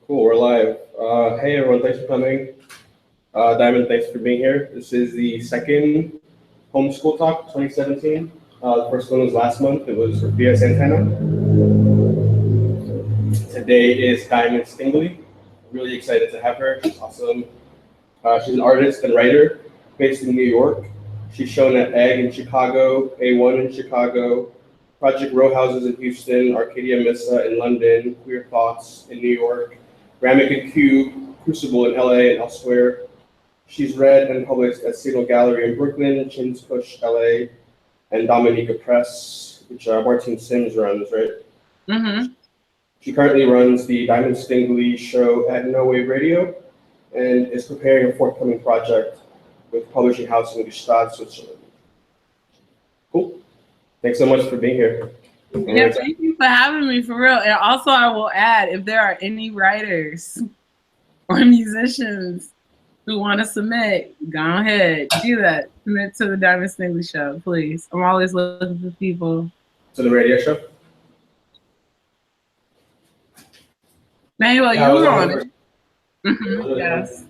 Cool, we're live. Hey everyone, thanks for coming. Diamond, thanks for being here. This is the second Homeschool Talk 2017. The first one was last month. It was for BS Antenna. Today is Diamond Stingily. Really excited to have her. She's awesome. She's an artist and writer based in New York. She's shown at Egg in Chicago, A1 in Chicago, Project Row Houses in Houston, Arcadia Missa in London, Queer Thoughts in New York, Ramic and Cube, Crucible in LA and elsewhere. She's read and published at Signal Gallery in Brooklyn, Chin's Push LA, and Dominica Press, which Martin Sims runs, right? Mm-hmm. She currently runs the Diamond Stingly show at No Wave Radio and is preparing a forthcoming project with publishing house in Gstaad, Switzerland. Cool. Thanks so much for being here. Yeah, thank you for having me, for real. And also, I will add, if there are any writers or musicians who want to submit, go ahead, do that. Submit to the Diamond Stingly show, please. I'm always looking for people. To the radio show? Manuel, you were on it. Mm-hmm, yes.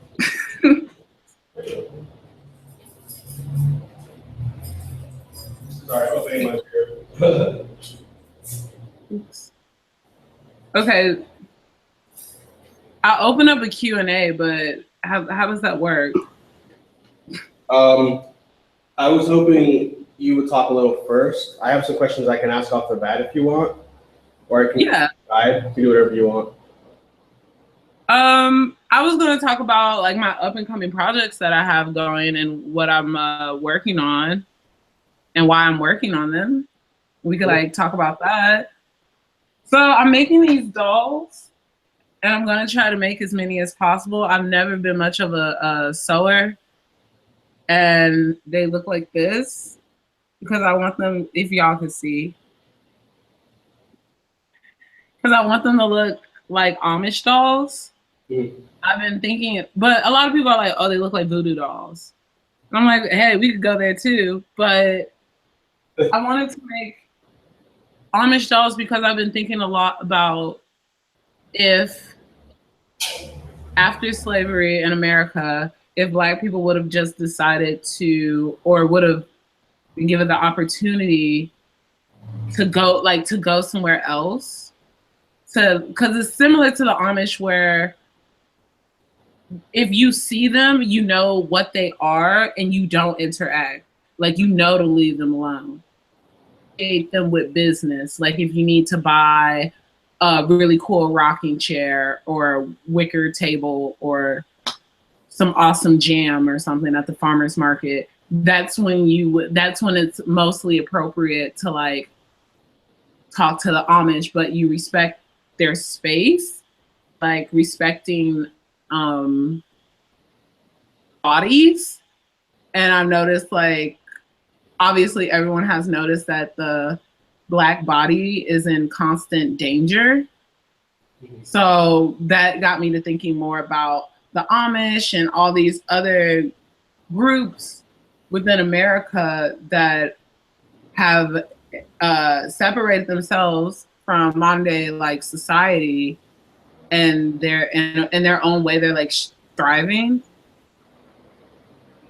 Sorry, opening my beer. Oops. Okay. I'll open up a Q&A, but how does that work? I was hoping you would talk a little first. I have some questions I can ask off the bat if you want, or I can guide. You can do whatever you want. I was going to talk about like my up and coming projects that I have going and what I'm working on and why I'm working on them. We could like talk about that. So I'm making these dolls and I'm going to try to make as many as possible. I've never been much of a sewer, and they look like this because I want them, if y'all could see, because I want them to look like Amish dolls. I've been thinking, but a lot of people are like, oh, they look like voodoo dolls. And I'm like, hey, we could go there too. But I wanted to make Amish dolls because I've been thinking a lot about if after slavery in America, if Black people would have just decided to, or would have been given the opportunity to go somewhere else, because it's similar to the Amish where if you see them, you know what they are and you don't interact. Like, you know to leave them alone. Aid them with business. Like if you need to buy a really cool rocking chair or a wicker table or some awesome jam or something at the farmer's market, that's when it's mostly appropriate to like talk to the Amish, but you respect their space, like respecting bodies. And I've noticed, like, obviously everyone has noticed that the Black body is in constant danger. So that got me to thinking more about the Amish and all these other groups within America that have separated themselves from modern day like society, and they're in their own way, they're like thriving.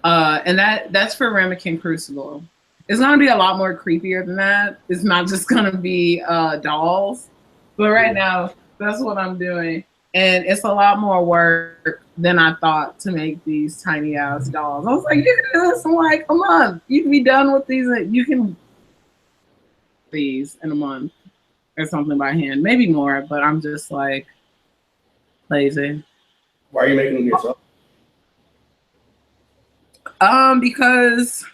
And that's for Ramekin Crucible. It's gonna be a lot more creepier than that. It's not just gonna be dolls, but right now that's what I'm doing, and it's a lot more work than I thought to make these tiny ass dolls. I was like, you can do this in like a month. You can be done with these. You can these in a month or something by hand, maybe more. But I'm just like lazy. Why are you making them yourself? Because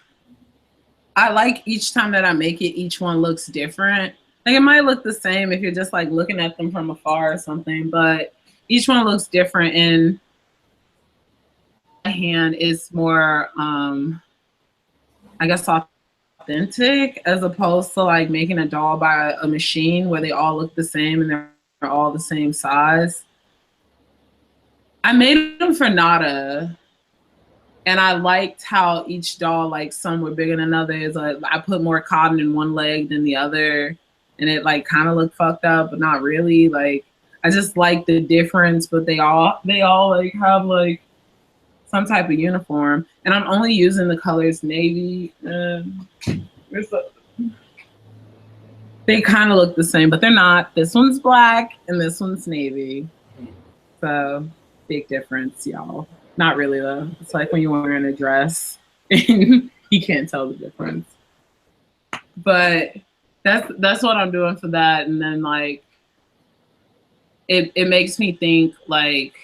I like each time that I make it, each one looks different. Like it might look the same if you're just like looking at them from afar or something, but each one looks different. And my hand is more, I guess, authentic, as opposed to like making a doll by a machine where they all look the same and they're all the same size. I made them for Nada. And I liked how each doll, like some were bigger than others. Like I put more cotton in one leg than the other, and it like kind of looked fucked up, but not really. Like I just like the difference, but they all like have like some type of uniform, and I'm only using the colors navy. They kind of look the same, but they're not. This one's black and this one's navy. So big difference, y'all. Not really though. It's like when you're wearing a dress and you can't tell the difference. But that's what I'm doing for that, and then like it makes me think like,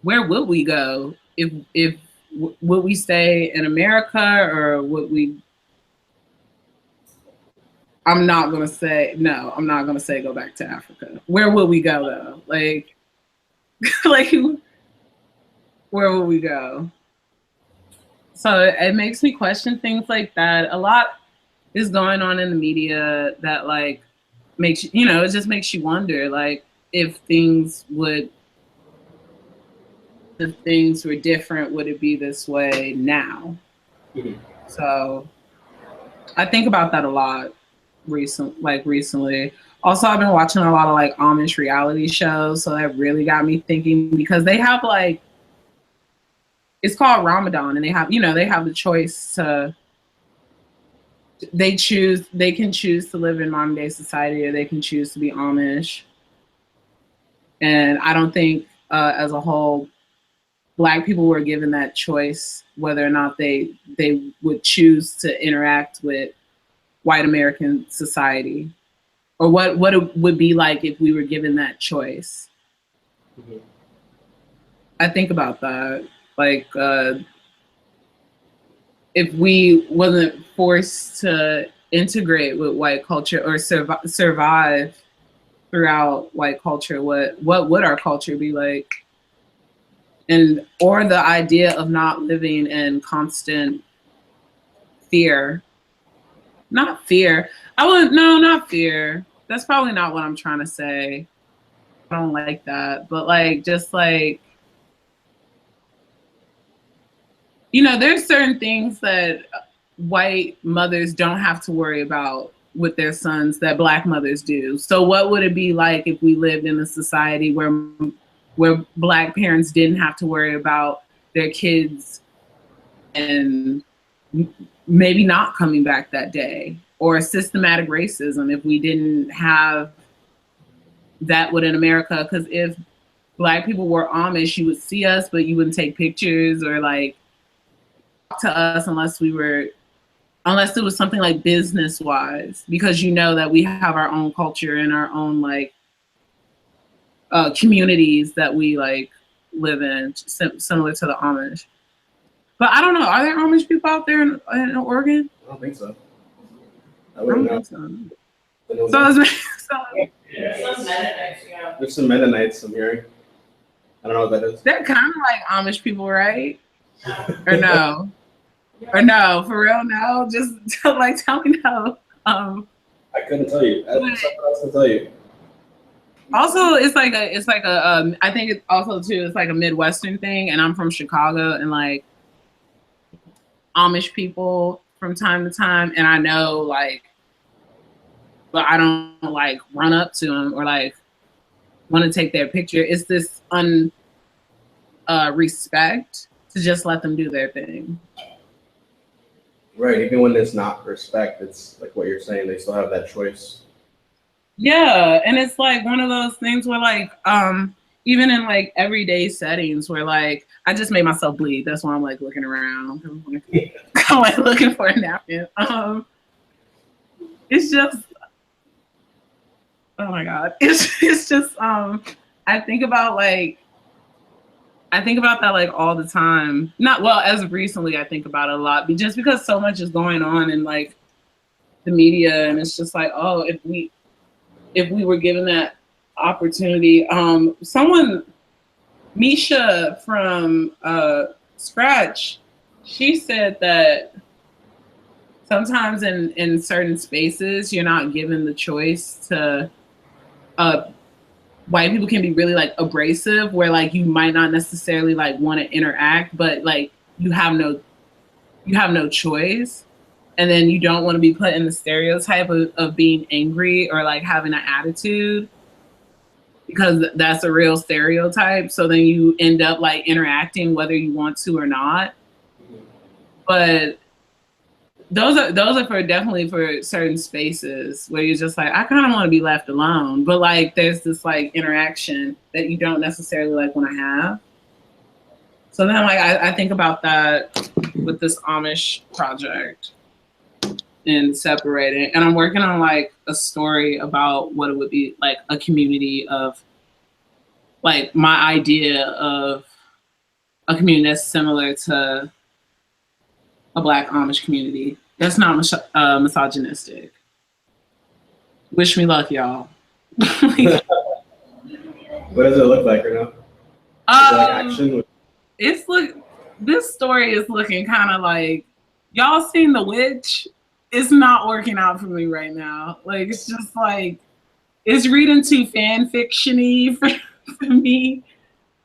where would we go if would we stay in America, or would we? I'm not gonna say no. I'm not gonna say go back to Africa. Where would we go though? Like, like where would we go? So it makes me question things like that. A lot is going on in the media that like makes you know, it just makes you wonder like if things were different, would it be this way now? Mhm. So I think about that a lot recently. Also, I've been watching a lot of like Amish reality shows, so that really got me thinking because they have like, it's called Ramadan, and they have, you know, they have the choice to, they can choose to live in modern day society, or they can choose to be Amish. And I don't think as a whole Black people were given that choice whether or not they would choose to interact with white American society, or what it would be like if we were given that choice. Mm-hmm. I think about that, like if we wasn't forced to integrate with white culture or survive throughout white culture, what would our culture be like? And or the idea of not living in constant fear. Not fear. I wouldn't, no, not fear. That's probably not what I'm trying to say. I don't like that. But like, just like, you know, there's certain things that white mothers don't have to worry about with their sons that Black mothers do. So what would it be like if we lived in a society where Black parents didn't have to worry about their kids and maybe not coming back that day, or systematic racism if we didn't have that within America? Because if Black people were Amish, you would see us, but you wouldn't take pictures or like talk to us unless it was something like business wise, because you know that we have our own culture and our own like communities that we like live in, similar to the Amish. But I don't know. Are there Amish people out there in Oregon? I don't think so. I don't think so. Yeah. Some Mennonites, yeah. There's some Mennonites I'm hearing. I don't know what that is. They're kind of like Amish people, right? Or no? Or no? For real? No? Just like tell me no. I couldn't tell you. I have something else to tell you. Also, it's like a I think it's also too, it's like a Midwestern thing, and I'm from Chicago, and like Amish people from time to time, and I know like, but I don't like run up to them or like want to take their picture. It's this respect to just let them do their thing. Right, even when there's not respect, it's like what you're saying, they still have that choice. Yeah, and it's like one of those things where like even in like everyday settings where like I just made myself bleed. That's why I'm like looking around. I'm like looking for a napkin. It's just, oh my God. It's just I think about that like all the time. Not well, as of recently I think about it a lot, just because so much is going on in like the media, and it's just like, oh, if we were given that opportunity. Someone, Misha from Scratch, she said that sometimes in certain spaces you're not given the choice to white people can be really like abrasive, where like you might not necessarily like want to interact, but like you have no choice. And then you don't want to be put in the stereotype of being angry or like having an attitude. because that's a real stereotype. So then you end up like interacting whether you want to or not. But those are for definitely for certain spaces where you're just like, I kind of want to be left alone. But like there's this like interaction that you don't necessarily like want to have. So then like I think about that with this Amish project and separating. And I'm working on like a story about what it would be like a community of like my idea of a community that's similar to a Black Amish community. That's not misogynistic. Wish me luck, y'all. What does it look like right now? Like action? This story is looking kind of like, y'all seen The Witch? It's not working out for me right now. Like, it's just like, it's reading too fan fiction-y for me.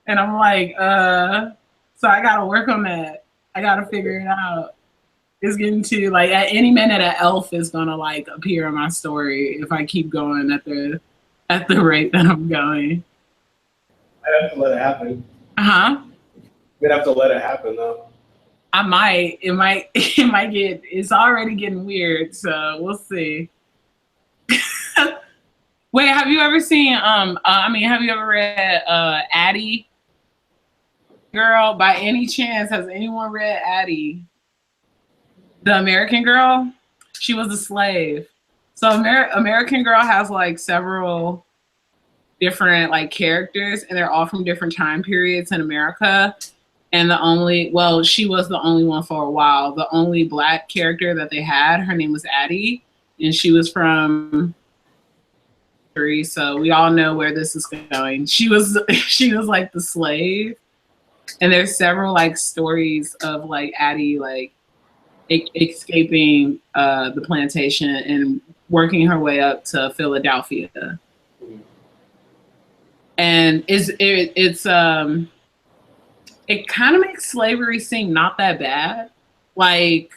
And I'm like, so I gotta work on that. I gotta figure it out. It's getting to like at any minute an elf is gonna like appear in my story if I keep going at the rate that I'm going. I have to let it happen. Uh-huh. You'd have to let it happen though. I might. It might get, it's already getting weird, so we'll see. Wait, have you ever seen have you ever read Addie? Girl, by any chance, has anyone read Addie? The American Girl? She was a slave. So American Girl has like several different like characters, and they're all from different time periods in America. And she was the only one for a while. The only Black character that they had, her name was Addie, and she was from, so we all know where this is going. She was like the slave. And there's several like stories of like Addie like escaping the plantation and working her way up to Philadelphia. And it kind of makes slavery seem not that bad, like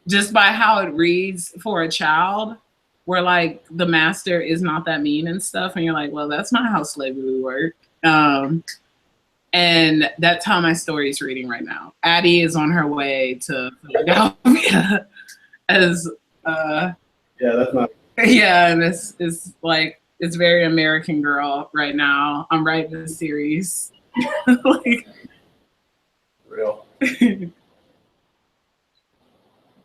just by how it reads for a child, where like the master is not that mean and stuff, and you're like, well, that's not how slavery worked. And that's how my story is reading right now. Addie is on her way to Philadelphia as that's not. Yeah, and it's like it's very American Girl right now. I'm writing a series. Like, real.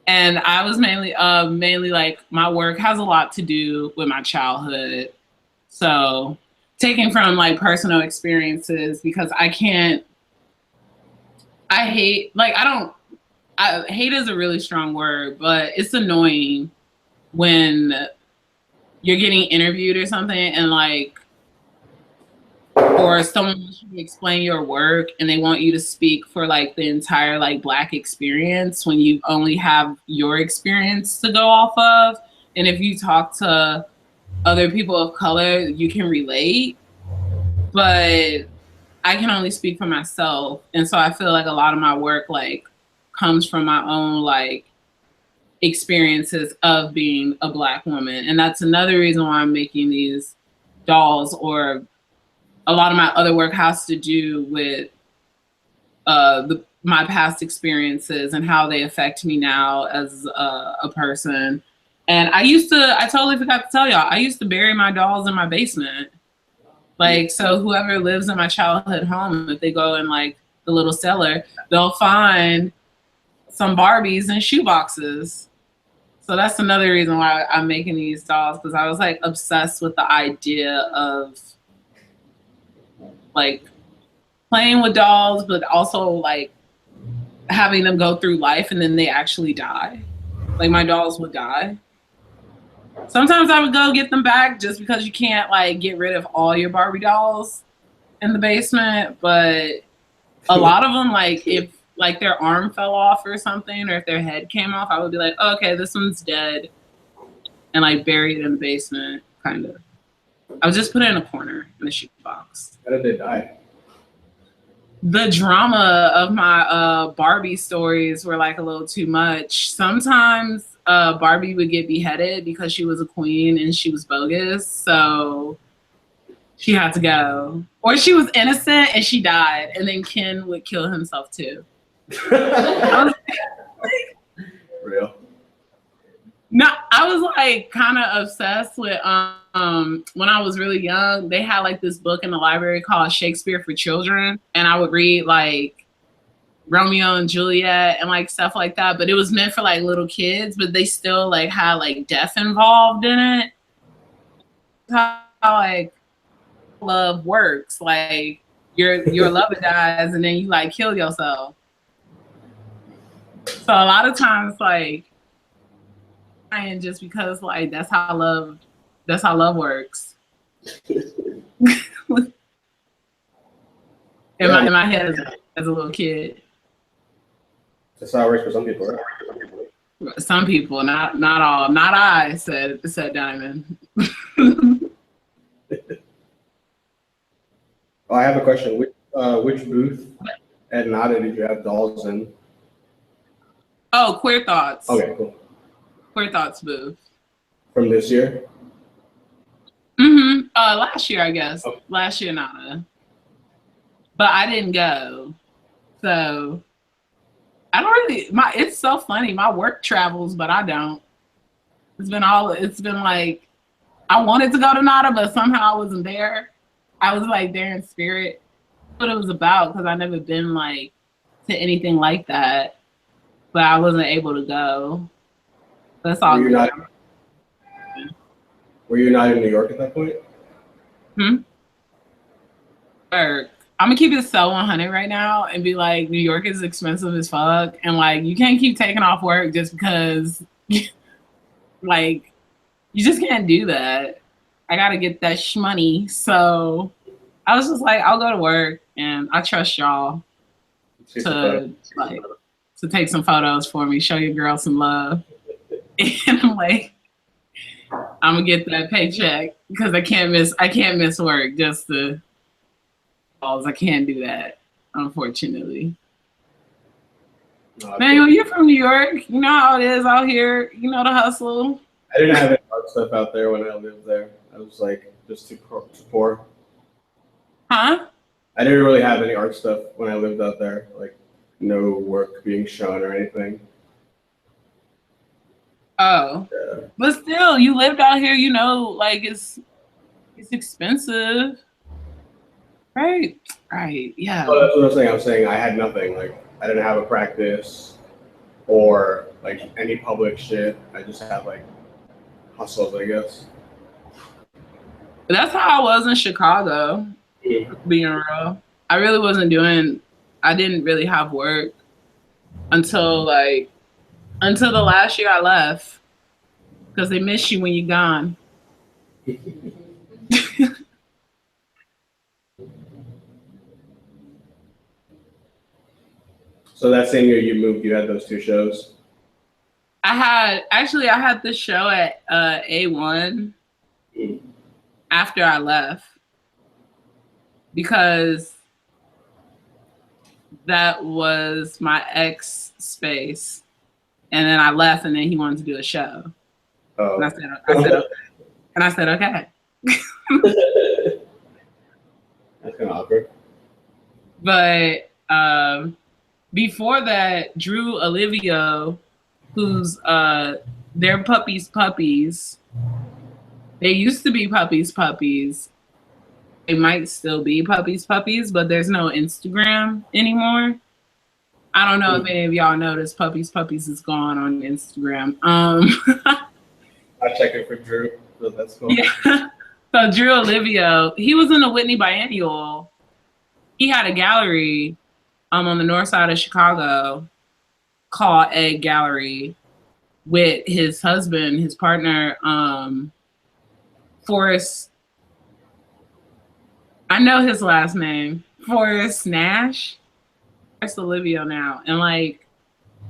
And I was mainly like my work has a lot to do with my childhood. So taking from like personal experiences, because hate is a really strong word, but it's annoying when you're getting interviewed or something and like, or someone wants you to explain your work and they want you to speak for like the entire like Black experience when you only have your experience to go off of. And if you talk to other people of color, you can relate, but I can only speak for myself. And so I feel like a lot of my work like comes from my own like experiences of being a Black woman. And that's another reason why I'm making these dolls, or a lot of my other work has to do with my past experiences and how they affect me now as a person. And I totally forgot to tell y'all, I used to bury my dolls in my basement. Like, so whoever lives in my childhood home, if they go in like the little cellar, they'll find some Barbies in shoe boxes. So that's another reason why I'm making these dolls, because I was like obsessed with the idea of like playing with dolls, but also like having them go through life and then they actually die. Like my dolls would die. Sometimes I would go get them back just because you can't like get rid of all your Barbie dolls in the basement. But a lot of them, like if like their arm fell off or something, or if their head came off, I would be like, oh, okay, this one's dead, and like bury it in the basement, kind of. I would just put it in a corner in the shoe box. How did they die? The drama of my Barbie stories were like a little too much. Sometimes Barbie would get beheaded because she was a queen and she was bogus. So she had to go. Or she was innocent and she died, and then Ken would kill himself too. Real. No, I was like kind of obsessed with when I was really young. They had like this book in the library called Shakespeare for Children, and I would read like Romeo and Juliet and like stuff like that. But it was meant for like little kids, but they still like had like death involved in it. How like love works, like your lover dies and then you like kill yourself. So a lot of times like and just because like that's how love works. in my head as a little kid. That's how it works for some people, right? Some people, not all. Not I, said Diamond. Oh, I have a question. Which booth at NADA did you have dolls in? Oh, Queer Thoughts. Okay, cool. Queer Thoughts booth. From this year? Mm-hmm. Last year, I guess. Okay. Last year, NADA. But I didn't go. So I don't really it's so funny. My work travels, but I don't. It's been like I wanted to go to NADA, but somehow I wasn't there. I was like there in spirit. What it was about, because I've never been like to anything like that. But I wasn't able to go. That's all. Were you not in New York at that point? Work. I'm gonna keep it so 100 right now and be like, New York is expensive as fuck, and like you can't keep taking off work just because, like, you just can't do that. I gotta get that shmoney. So I was just like, I'll go to work, and I trust y'all to take some photos for me, show your girl some love, and I'm like, I'm gonna get that paycheck because I can't miss work just to. I can't do that, unfortunately. No, Manuel, you're from New York. You know how it is out here. You know the hustle. I didn't have any art stuff out there when I lived there. I was like just too poor. Huh? I didn't really have any art stuff when I lived out there. Like no work being shown or anything. Oh. Yeah. But still, you lived out here, you know, like it's expensive. Right. Yeah. Well, that's what I'm saying. I'm saying I had nothing. Like I didn't have a practice or like any public shit. I just had like hustles, I guess. That's how I was in Chicago. Yeah. Being real, I didn't really have work until the last year I left because they miss you when you're gone. So that same year you moved, you had those two shows? I had this show at A1 after I left because that was my ex space. And then I left and then he wanted to do a show. Oh. And I said okay. And I said, okay. That's kind of awkward. But before that, Drew Olivio, who's they're puppies. They used to be puppies. They might still be puppies, but there's no Instagram anymore. I don't know if any of y'all noticed Puppies is gone on Instagram. I'll check it for Drew. So that's cool. Yeah. So Drew Olivio, he was in the Whitney Biennial. He had a gallery on the north side of Chicago called Egg Gallery with his husband, his partner, Forrest. I know his last name, Forrest Nash. Forrest Olivio now, and like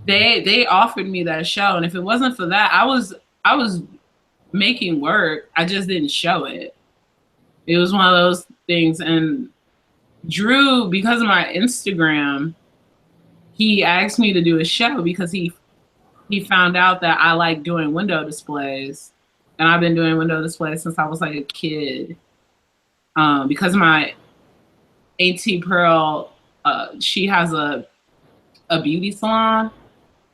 they offered me that show, and if it wasn't for that, I was making work. I just didn't show it. It was one of those things, and Drew, because of my Instagram, he asked me to do a show because he found out that I like doing window displays, and I've been doing window displays since I was like a kid. because my Auntie Pearl, she has a beauty salon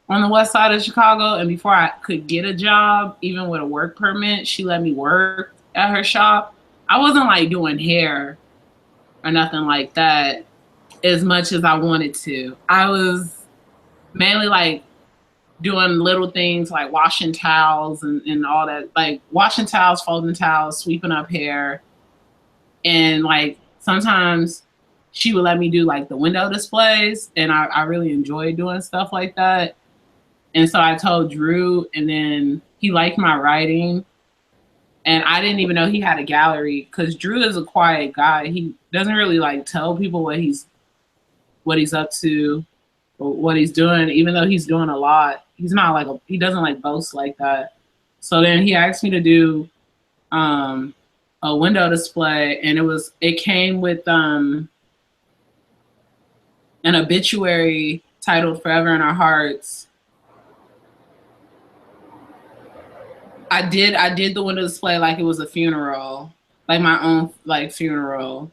on the west side of Chicago. And before I could get a job, even with a work permit, she let me work at her shop. I wasn't like doing hair or nothing like that as much as I wanted to. I was mainly like doing little things like washing towels and all that, like washing towels, folding towels, sweeping up hair. And like sometimes she would let me do like the window displays, and I really enjoyed doing stuff like that. And so I told Drew, and then he liked my writing. And I didn't even know he had a gallery, because Drew is a quiet guy. He doesn't really like tell people what he's up to or what he's doing, even though he's doing a lot. He's not like he doesn't like boast like that. So then he asked me to do a window display, and it came with an obituary titled "Forever in Our Hearts." I did the window display like it was a funeral, like my own like funeral,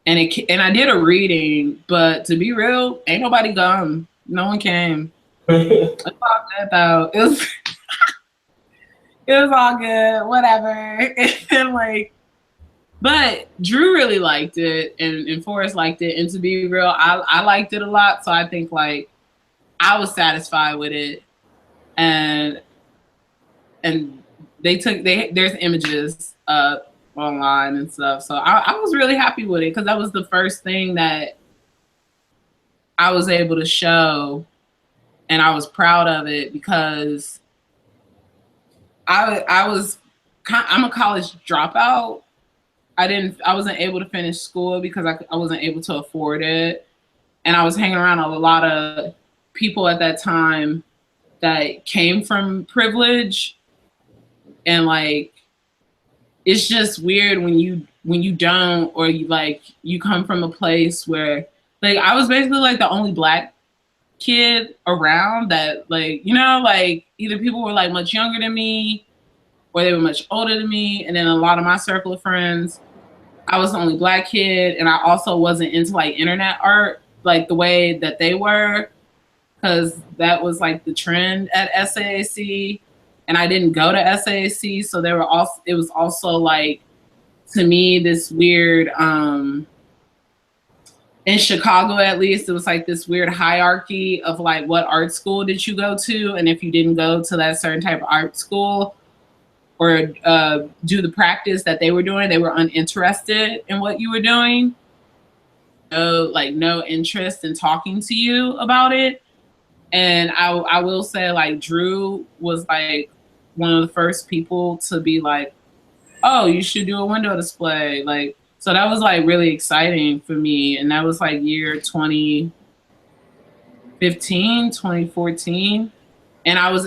and I did a reading. But to be real, ain't nobody come. No one came. It's all good though. It was all good. Whatever. And like, but Drew really liked it, and Forrest liked it. And to be real, I liked it a lot. So I think like I was satisfied with it, and there's images up online and stuff. So I was really happy with it, because that was the first thing that I was able to show, and I was proud of it, because I'm a college dropout. I wasn't able to finish school because I wasn't able to afford it. And I was hanging around a lot of people at that time that came from privilege. And like, it's just weird when you don't, or you come from a place where like I was basically like the only Black kid around that, like, you know, like either people were like much younger than me or they were much older than me. And then a lot of my circle of friends, I was the only Black kid, and I also wasn't into like internet art like the way that they were, because that was like the trend at SAAC. And I didn't go to SAAC, so it was also like, to me, this weird, in Chicago at least, it was like this weird hierarchy of like what art school did you go to, and if you didn't go to that certain type of art school or do the practice that they were doing, they were uninterested in what you were doing. No interest in talking to you about it. And I will say, like, Drew was like one of the first people to be like, oh, you should do a window display. Like, so that was like really exciting for me. And that was like year 2015, 2014. And I was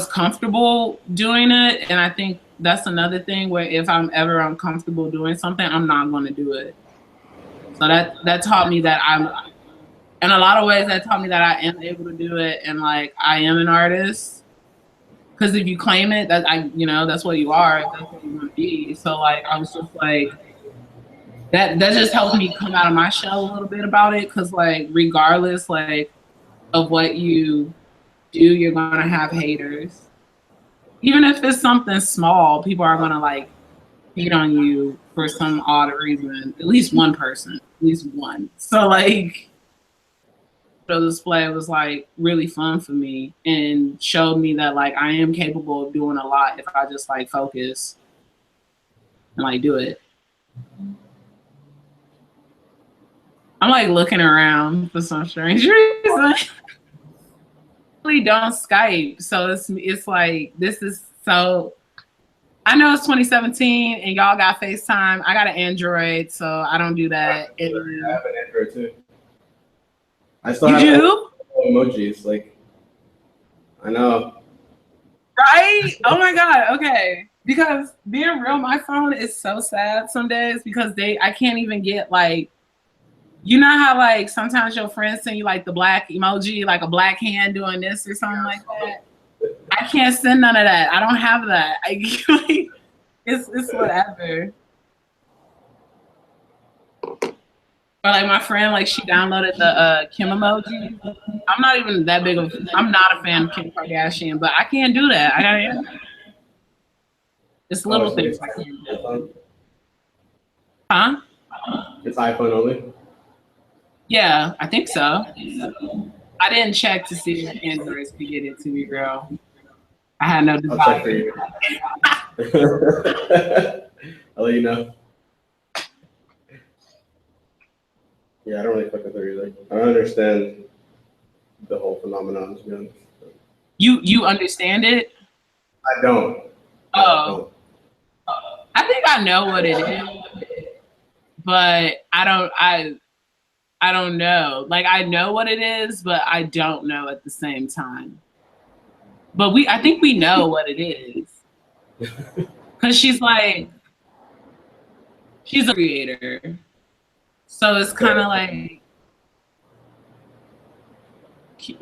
comfortable doing it. And I think that's another thing where if I'm ever uncomfortable doing something, I'm not going to do it. So that taught me that in a lot of ways, that taught me that I am able to do it, and like I am an artist. Because if you claim it, that's what you are. That's what you want to be. So like I was just like that just helped me come out of my shell a little bit about it. Because like regardless like of what you do, you're gonna have haters. Even if it's something small, people are gonna like hate on you for some odd reason. At least one person, at least one. So like, the display was like really fun for me and showed me that like I am capable of doing a lot if I just like focus and like do it. I'm like looking around for some strange reason. Really don't Skype, so it's like this is so. I know it's 2017 and y'all got FaceTime. I got an Android, so I don't do that. I have an Android too. I still you have do? Emojis, like, I know. Right? Oh my God. Okay. Because being real, my phone is so sad some days because I can't even get like, you know how like sometimes your friends send you like the black emoji, like a black hand doing this or something like that? I can't send none of that. I don't have that. It's whatever. Or like my friend, like she downloaded the Kim emoji. I'm not even that big of. I'm not a fan of Kim Kardashian, but I can't do that. I gotta. It's Oh, little things I can't do. iPhone? Huh? It's iPhone only? Yeah, I think so. I didn't check to see if Androids could get it, to be real. I had no I'll check for desire. you. I'll let you know. Yeah, I don't really fuck with her either. I don't understand the whole phenomenon, to be honest. You understand it? I don't. Oh, I think I know what it is, but I don't know. Like I know what it is, but I don't know at the same time. But I think we know what it is. Cause she's a creator. So it's kind of like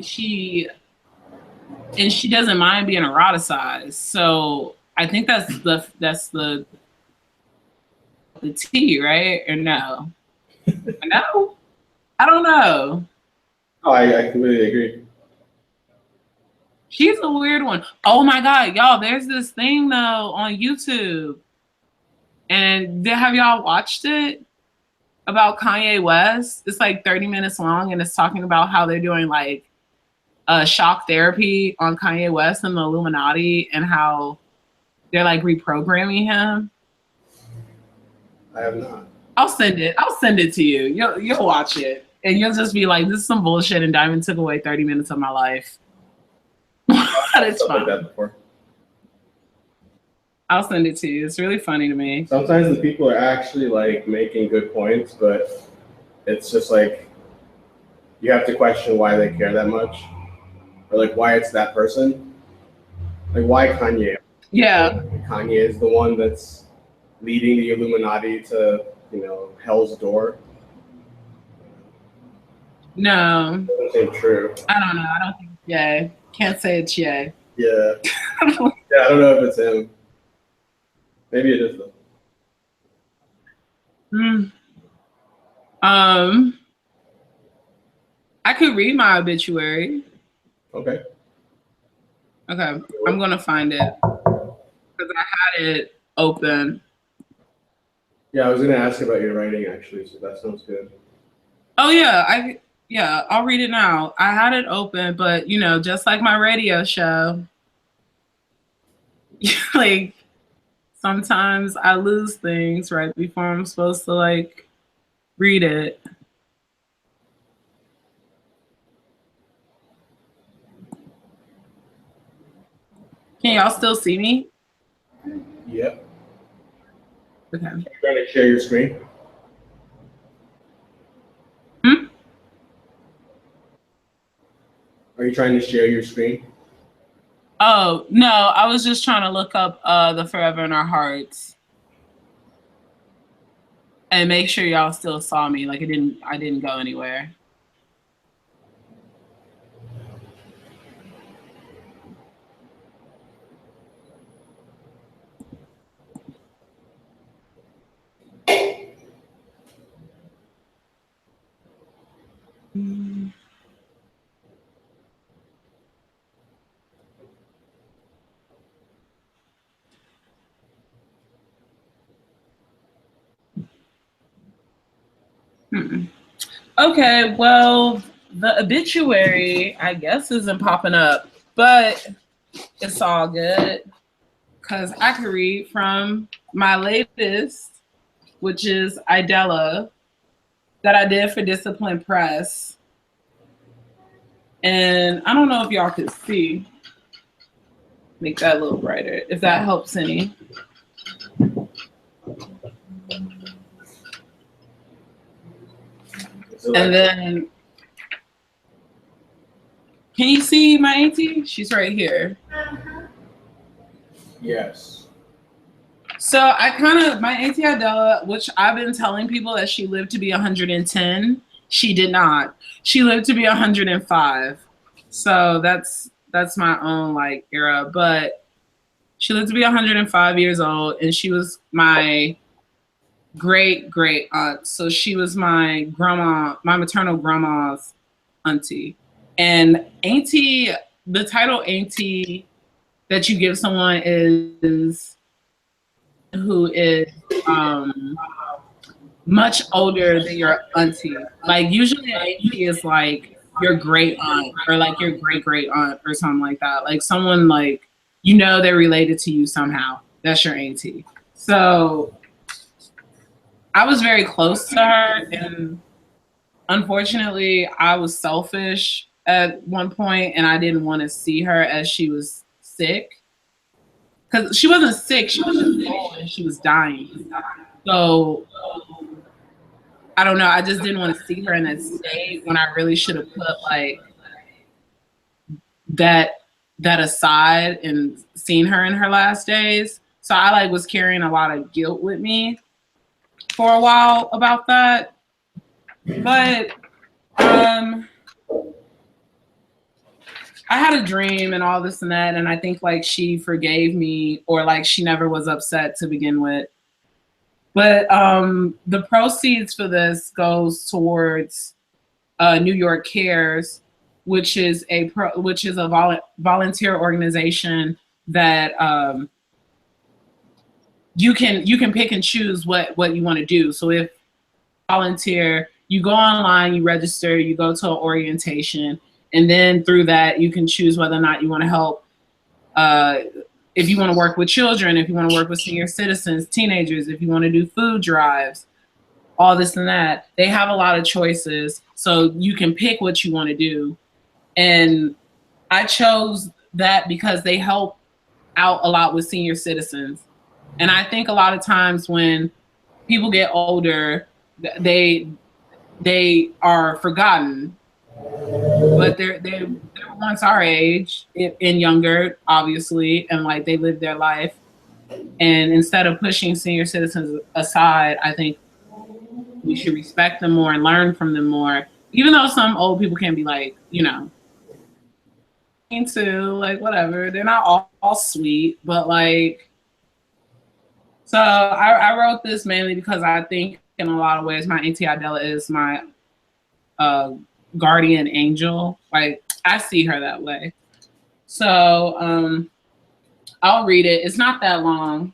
she doesn't mind being eroticized. So I think that's the T, right? Or no? No? I don't know. Oh, I completely agree. She's a weird one. Oh my god, y'all, there's this thing though on YouTube. And have y'all watched it? About Kanye West. It's like 30 minutes long and it's talking about how they're doing like shock therapy on Kanye West and the Illuminati and how they're like reprogramming him. I have not. I'll send it to you. You'll watch it. And you'll just be like, this is some bullshit and Diamond took away 30 minutes of my life. But it's fine. Like that before. I'll send it to you. It's really funny to me. Sometimes the people are actually like making good points, but it's just like you have to question why they care that much, or like why it's that person. Like why Kanye? Yeah. Kanye is the one that's leading the Illuminati to, hell's door. No. Doesn't seem true. I don't know. I don't think it's yay. Can't say it's yay. Yeah. Yeah, I don't know if it's him. Maybe it is though. I could read my obituary. Okay. Okay, I'm gonna find it because I had it open. Yeah, I was gonna ask about your writing actually, so that sounds good. Oh yeah, I'll read it now. I had it open, but just like my radio show, like sometimes I lose things right before I'm supposed to like read it. Can y'all still see me? Yep. Okay. Are you trying to share your screen? Are you trying to share your screen? Oh, no, I was just trying to look up the Forever in Our Hearts. And make sure y'all still saw me. Like I didn't go anywhere. Okay, well, the obituary, I guess, isn't popping up, but it's all good because I can read from my latest, which is Idella, that I did for Discipline Press. And I don't know if y'all could see. Make that a little brighter, if that helps any. And then, can you see my auntie? She's right here. Yes. So my auntie Adela, which I've been telling people that she lived to be 110, she did not. She lived to be 105. So that's my own like era. But She lived to be 105 years old, and she was my great aunt. So she was my grandma, my maternal grandma's auntie. And auntie, the title auntie that you give someone is who is much older than your auntie. Like usually an auntie is like your great aunt or like your great aunt or something like that. Like someone like they're related to you somehow. That's your auntie. So I was very close to her, and unfortunately I was selfish at one point and I didn't want to see her as she was sick. Because she wasn't sick, she was just old and she was dying. So I don't know. I just didn't want to see her in that state when I really should have put like that aside and seen her in her last days. So I like was carrying a lot of guilt with me for a while about that. But I had a dream and all this and that, and I think like she forgave me, or like she never was upset to begin with. But the proceeds for this goes towards New York Cares, which is a volunteer organization that you can pick and choose what you want to do. So if volunteer, you go online, you register, you go to an orientation, and then through that you can choose whether or not you want to help. If you want to work with children, if you want to work with senior citizens, teenagers, if you want to do food drives, all this and that. They have a lot of choices, so you can pick what you want to do. And I chose that because they help out a lot with senior citizens. And I think a lot of times when people get older, they are forgotten. But they're once our age and younger, obviously, and like they live their life. And instead of pushing senior citizens aside, I think we should respect them more and learn from them more. Even though some old people can be like, into like whatever, they're not all sweet, but like. So I wrote this mainly because I think in a lot of ways my Auntie Idella is my guardian angel. Like I see her that way. So I'll read it. It's not that long,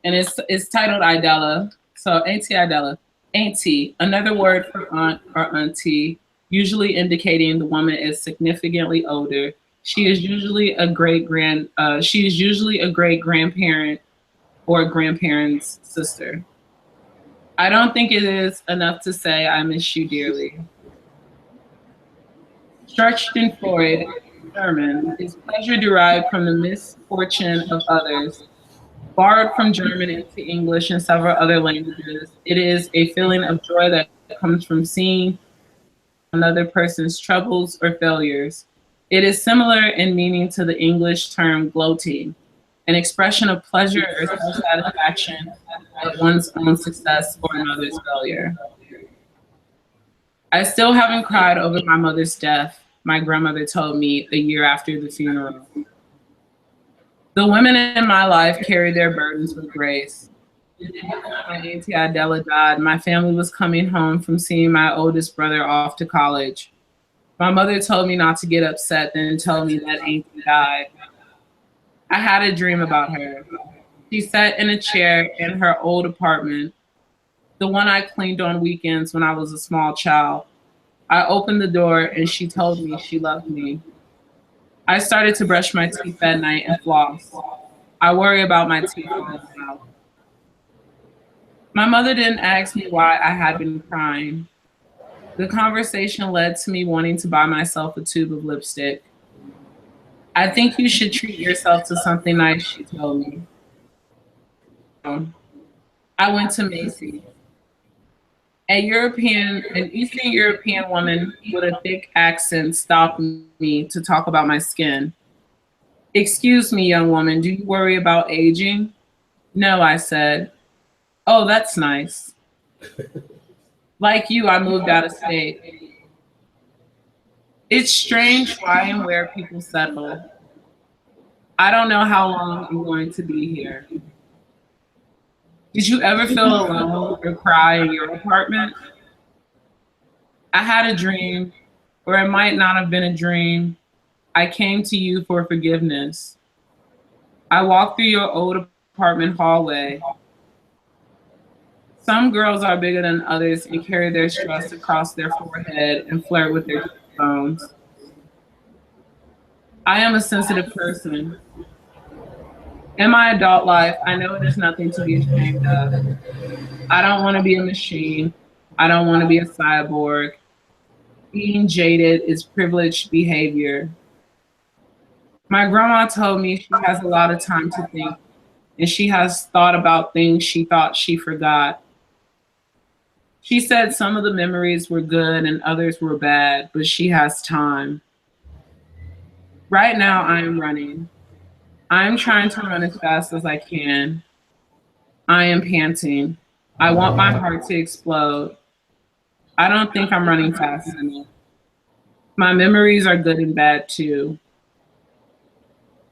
and it's titled Idella. So Auntie Idella, auntie, another word for aunt or auntie, usually indicating the woman is significantly older. She is usually a great grandparent or a grandparent's sister. I don't think it is enough to say I miss you dearly. Stretched in Freud, German, is pleasure derived from the misfortune of others. Borrowed from German into English and several other languages, it is a feeling of joy that comes from seeing another person's troubles or failures. It is similar in meaning to the English term gloating, an expression of pleasure or self-satisfaction at one's own success or another's failure. I still haven't cried over my mother's death, my grandmother told me a year after the funeral. The women in my life carry their burdens with grace. When my Auntie Idella died, my family was coming home from seeing my oldest brother off to college. My mother told me not to get upset, then told me that Auntie died. I had a dream about her. She sat in a chair in her old apartment, the one I cleaned on weekends when I was a small child. I opened the door and she told me she loved me. I started to brush my teeth that night and floss. I worry about my teeth now. My mother didn't ask me why I had been crying. The conversation led to me wanting to buy myself a tube of lipstick. I think you should treat yourself to something nice, she told me. I went to Macy's. An Eastern European woman with a thick accent stopped me to talk about my skin. Excuse me, young woman, do you worry about aging? No, I said. Oh, that's nice. Like you, I moved out of state. It's strange why and where people settle. I don't know how long I'm going to be here. Did you ever feel alone or cry in your apartment? I had a dream, or it might not have been a dream. I came to you for forgiveness. I walked through your old apartment hallway. Some girls are bigger than others and carry their stress across their forehead and flirt with their phones. I am a sensitive person. In my adult life, I know it is nothing to be ashamed of. I don't want to be a machine. I don't want to be a cyborg. Being jaded is privileged behavior. My grandma told me she has a lot of time to think, and she has thought about things she thought she forgot. She said some of the memories were good and others were bad, but she has time. Right now, I am running. I am trying to run as fast as I can. I am panting. I want my heart to explode. I don't think I'm running fast enough. My memories are good and bad too.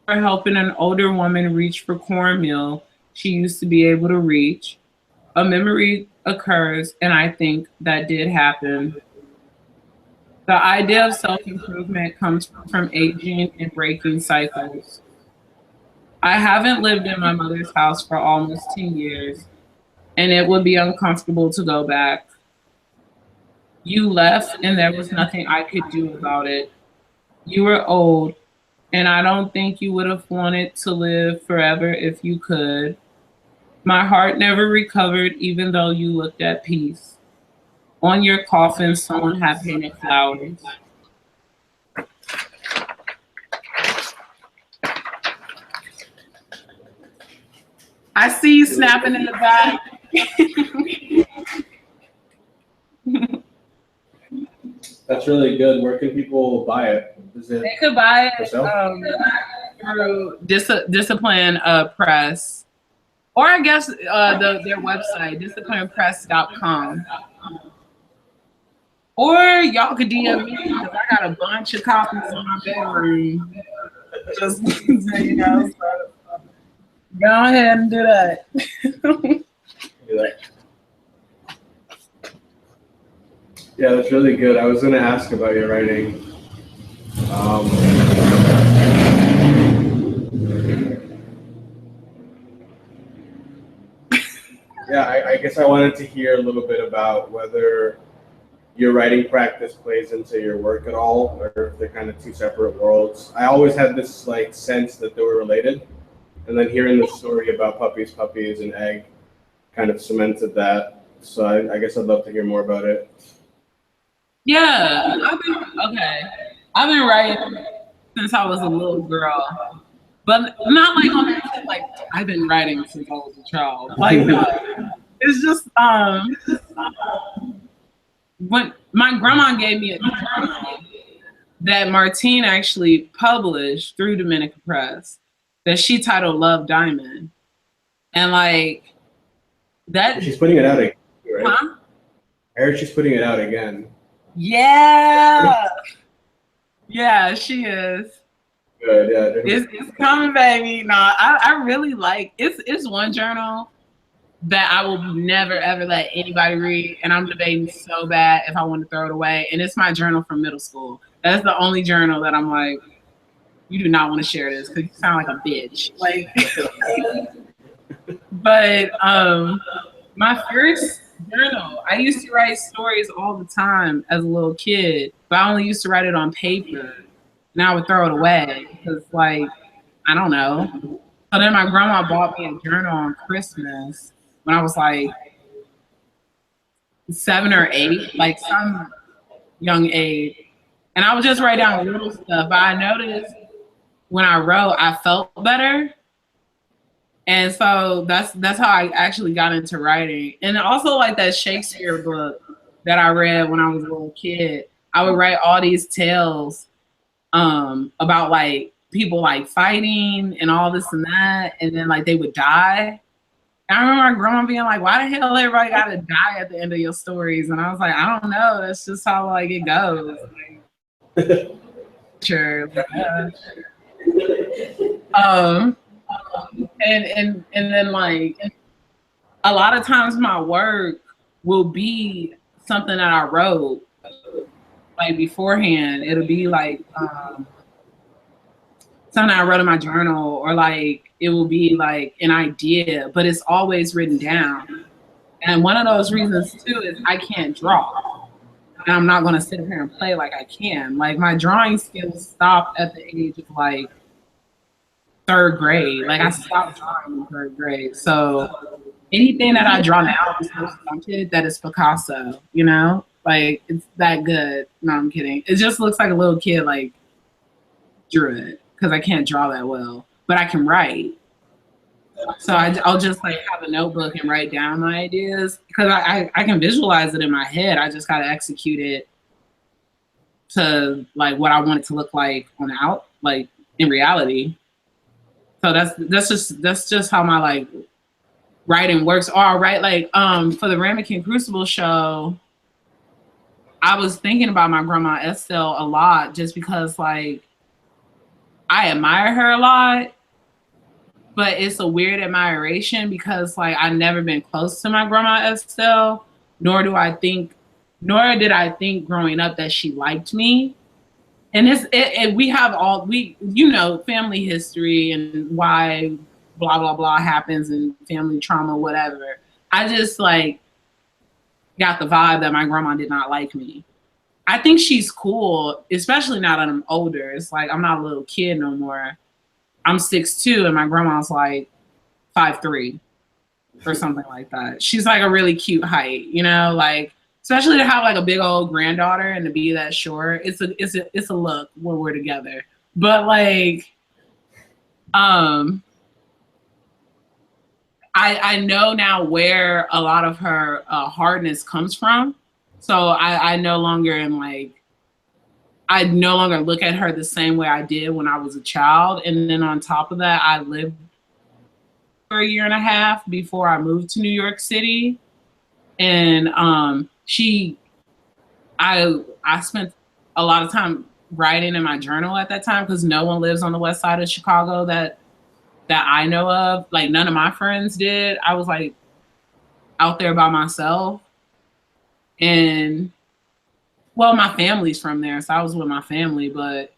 For helping an older woman reach for cornmeal she used to be able to reach. A memory occurs, and I think that did happen. The idea of self improvement comes from aging and breaking cycles. I haven't lived in my mother's house for almost 10 years, and it would be uncomfortable to go back. You left, and there was nothing I could do about it. You were old, and I don't think you would have wanted to live forever if you could. My heart never recovered, even though you looked at peace. On your coffin, someone had painted flowers. I see you snapping in the back. That's really good. Where can people buy it? Is it They could buy for it sale? through Discipline Press. Or I guess their website, disciplinepress.com. Or y'all could DM me because I got a bunch of copies in my bedroom. Just so you know. So go ahead and do that. Yeah, that's really good. I was going to ask about your writing. Yeah, I guess I wanted to hear a little bit about whether your writing practice plays into your work at all, or if they're kind of two separate worlds. I always had this like sense that they were related, and then hearing the story about puppies, and egg kind of cemented that. So I guess I'd love to hear more about it. Yeah, I've been writing since I was a little girl, but not like on that shit, like I've been writing since I was a child. Like no, it's just when my grandma gave me a journal that Martine actually published through Dominica Press that she titled Love Diamond, and like that. She's putting it out again, right? Huh? I heard she's putting it out again. Yeah. Yeah, she is. Good, yeah. It's coming, baby. No, I really like it's one journal that I will never ever let anybody read, and I'm debating so bad if I want to throw it away. And it's my journal from middle school. That's the only journal that I'm like, you do not want to share this because you sound like a bitch. Like, but my first journal, I used to write stories all the time as a little kid, but I only used to write it on paper. And I would throw it away because, like, I don't know. So then my grandma bought me a journal on Christmas when I was like 7 or 8, like some young age. And I would just write down little stuff. But I noticed when I wrote, I felt better. And so that's how I actually got into writing. And also like that Shakespeare book that I read when I was a little kid, I would write all these tales about like people like fighting and all this and that, and then like they would die. And I remember my grandma being like, "Why the hell everybody gotta die at the end of your stories?" And I was like, "I don't know. That's just how like it goes." Like, sure. And then like a lot of times my work will be something that I wrote like beforehand. It'll be like something I wrote in my journal, or like it will be like an idea, but it's always written down. And one of those reasons too is I can't draw. And I'm not gonna sit here and play like I can. Like my drawing skills stopped at the age of like third grade. Like I stopped drawing in third grade. So anything that I draw now is so stunted that it's Picasso, you know? Like it's that good. No, I'm kidding. It just looks like a little kid like drew it because I can't draw that well, but I can write. So I'll just like have a notebook and write down my ideas because I can visualize it in my head. I just got to execute it to like what I want it to look like on the out, like in reality. So that's just how my like writing works. Or I'll write like for the Ramekin Crucible show, I was thinking about my grandma Estelle a lot just because like I admire her a lot, but it's a weird admiration because like I've never been close to my grandma Estelle, nor did I think growing up that she liked me. And we have all family history and why blah blah blah happens and family trauma, whatever. I just like got the vibe that my grandma did not like me. I think she's cool, especially now that I'm older. It's like I'm not a little kid no more. I'm 6'2" and my grandma's like 5'3" or something like that. She's like a really cute height, you know, like especially to have like a big old granddaughter and to be that short. It's a look when we're together. But like I know now where a lot of her hardness comes from. So I no longer look at her the same way I did when I was a child. And then on top of that, I lived for a year and a half before I moved to New York City. And I spent a lot of time writing in my journal at that time because no one lives on the west side of Chicago that I know of. Like none of my friends did. I was like out there by myself. And well, my family's from there, so I was with my family, but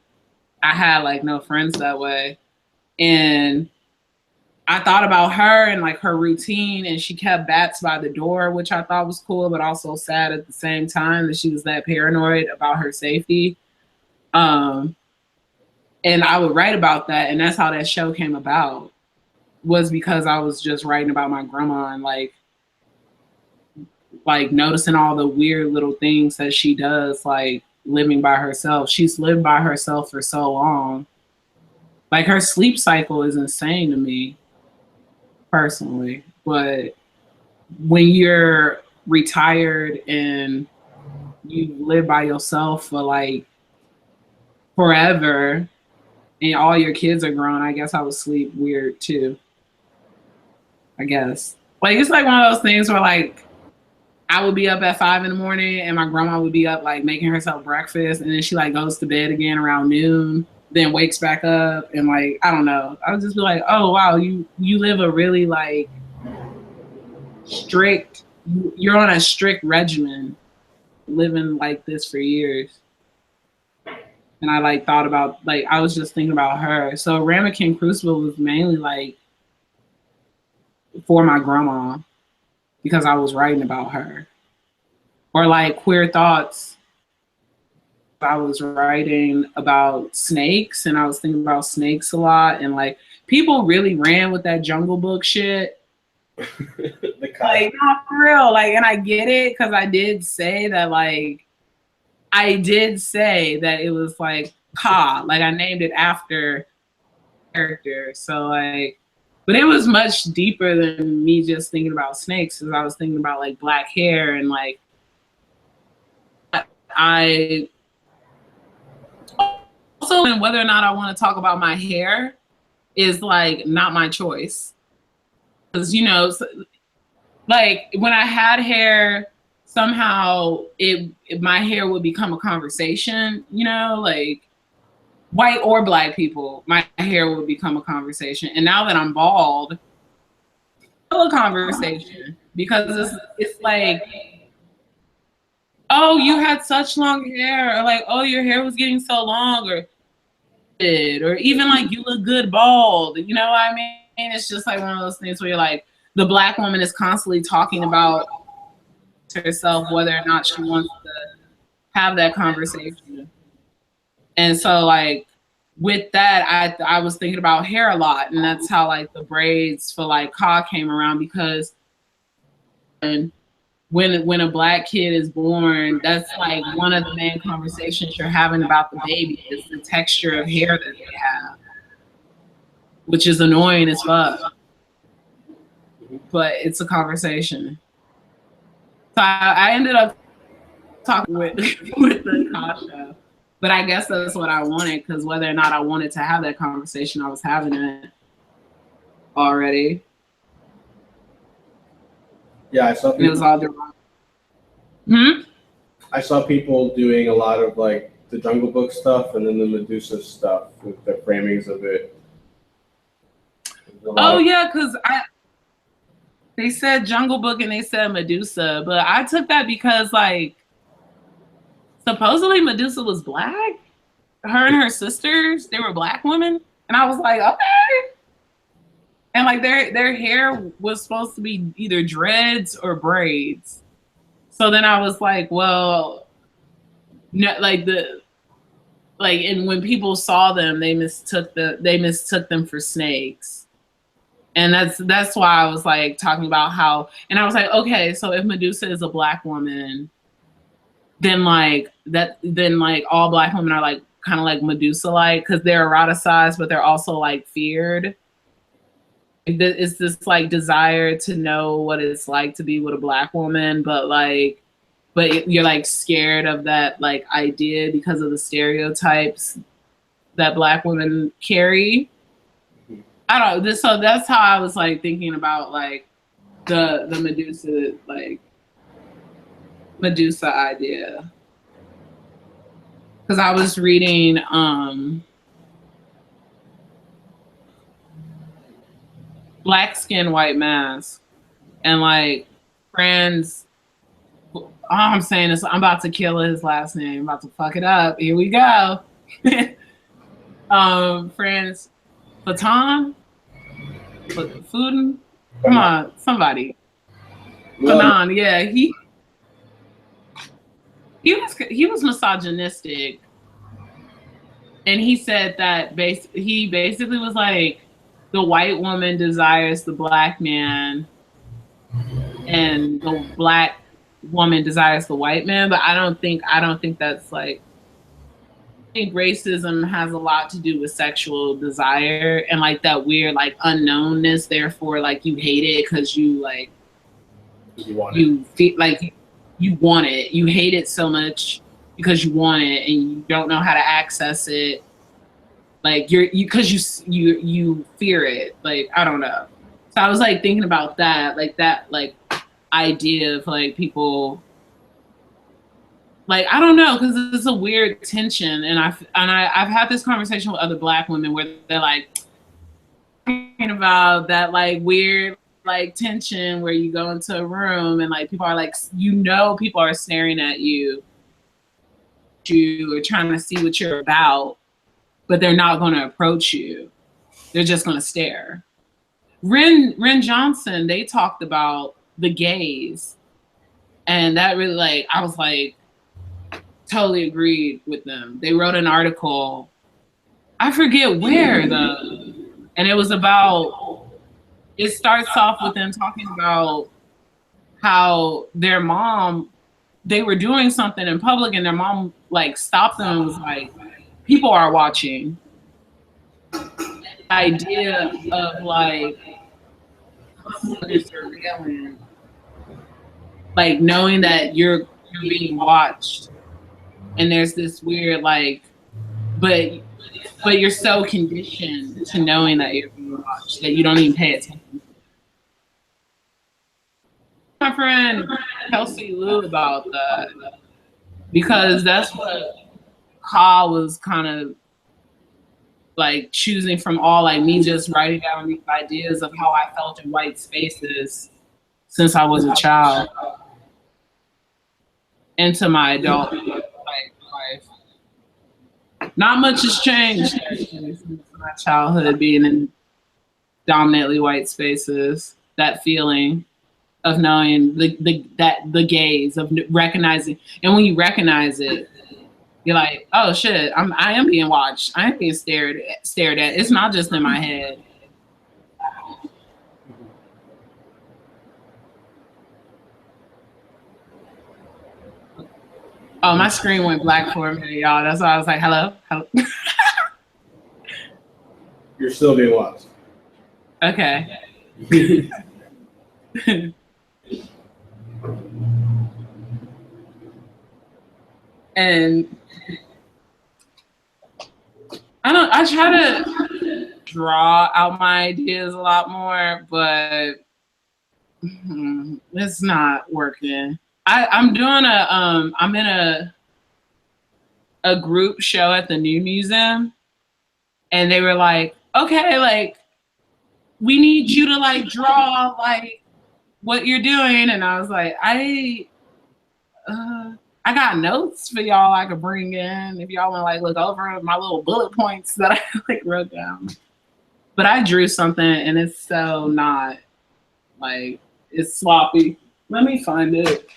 I had like no friends that way. And I thought about her and like her routine, and she kept bats by the door, which I thought was cool, but also sad at the same time that she was that paranoid about her safety. And I would write about that, and that's how that show came about, was because I was just writing about my grandma and like noticing all the weird little things that she does, like living by herself. She's lived by herself for so long. Like her sleep cycle is insane to me personally. But when you're retired and you live by yourself for like forever and all your kids are grown, I guess I would sleep weird too. I guess. Like it's like one of those things where like I would be up at 5 a.m. and my grandma would be up like making herself breakfast, and then she like goes to bed again around noon, then wakes back up, and like I don't know. I would just be like, oh wow, you live a really like strict. You're on a strict regimen, living like this for years. And I like thought about like I was just thinking about her. So Ramekin Crucible was mainly like for my grandma, because I was writing about her. Or like Queer Thoughts, I was writing about snakes, and I was thinking about snakes a lot, and like people really ran with that Jungle Book shit. Like not for real. Like, and I get it because I did say that it was like Ka, like I named it after character. So like, but it was much deeper than me just thinking about snakes, because I was thinking about like black hair, and like I also, and whether or not I want to talk about my hair is like not my choice. Because like when I had hair, somehow my hair would become a conversation, like white or black people, my hair would become a conversation. And now that I'm bald, still a conversation because it's like, oh, you had such long hair, or like, oh, your hair was getting so long, or even like you look good bald. You know what I mean? It's just like one of those things where you're like, the black woman is constantly talking about herself, whether or not she wants to have that conversation. And so like with that, I was thinking about hair a lot, and that's how like the braids for like Ka came around, because when a black kid is born, that's like one of the main conversations you're having about the baby is the texture of hair that they have, which is annoying as fuck. But it's a conversation. So I ended up talking with the Kasha, but I guess that's what I wanted, because whether or not I wanted to have that conversation, I was having it already. Yeah, I saw people. It was all different. I saw people doing a lot of like the Jungle Book stuff and then the Medusa stuff with the framings of it. Oh yeah, because they said Jungle Book and they said Medusa, but I took that because like supposedly Medusa was black. Her and her sisters, they were black women, and I was like, okay. And like their hair was supposed to be either dreads or braids. So then I was like, well, no, and when people saw them, they mistook them for snakes. And that's why I was like talking about how, and I was like, okay, so if Medusa is a black woman, then all black women are like kind of like Medusa-like, because they're eroticized, but they're also like feared. It's this like desire to know what it's like to be with a black woman, but you're like scared of that like idea because of the stereotypes that black women carry. I don't know. So that's how I was like thinking about like the Medusa idea. Because I was reading Black Skin, White Mask, and like Franz, all I'm saying is I'm about to kill his last name. I'm about to fuck it up. Here we go. Franz Fanon? Fuden? Come on, somebody. Fanon, yeah. He was misogynistic. And he said that he basically was like, the white woman desires the black man and the black woman desires the white man. But I don't think that's like, I think racism has a lot to do with sexual desire and like that weird like unknownness. Therefore, like you hate it because you like you feel like you want it. You hate it so much because you want it and you don't know how to access it. Like you fear it. Like I don't know. So I was like thinking about that idea of like people. Like I don't know, because it's a weird tension, and I've had this conversation with other black women where they're like talking about that like weird like tension where you go into a room and like people are like, people are staring at you or trying to see what you're about, but they're not going to approach you. They're just going to stare. Ren Johnson, they talked about the gaze, and that really like I was like. Totally agreed with them. They wrote an article, I forget where though, and it was about, it starts off with them talking about how their mom, they were doing something in public and their mom like stopped them and was like, people are watching. The idea of like surveillance, like knowing that you're being watched. And there's this weird like, but you're so conditioned to knowing that you're being watched that you don't even pay attention. My friend Kelsey Lou about that, because that's what Ka was kind of like choosing from all like me just writing down these ideas of how I felt in white spaces since I was a child into my adult life. Not much has changed actually since my childhood being in dominantly white spaces. That feeling of knowing the gaze of recognizing, and when you recognize it, you're like, oh shit, I am being watched. I am being stared at. It's not just in my head. Oh, my screen went black for a minute, y'all. That's why I was like, hello. You're still being watched. Okay. And I try to draw out my ideas a lot more, but it's not working. I'm doing I'm in a group show at the New Museum, and they were like, okay, like we need you to like draw like what you're doing, and I was like, I got notes for y'all I could bring in if y'all want to like look over my little bullet points that I like wrote down. But I drew something and it's so not like, it's sloppy. Let me find it.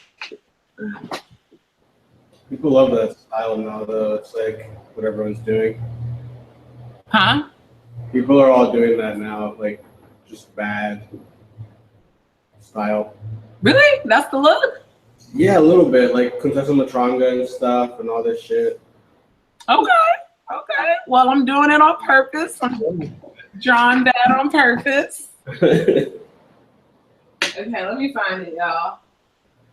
People love that style now though. It's like what everyone's doing. Huh? People are all doing that now, like just bad style. Really? That's the look? Yeah, a little bit, like Contessa Matranga and stuff and all this shit. Okay. Well, I'm doing it on purpose. I'm drawing that on purpose. Okay, let me find it, y'all.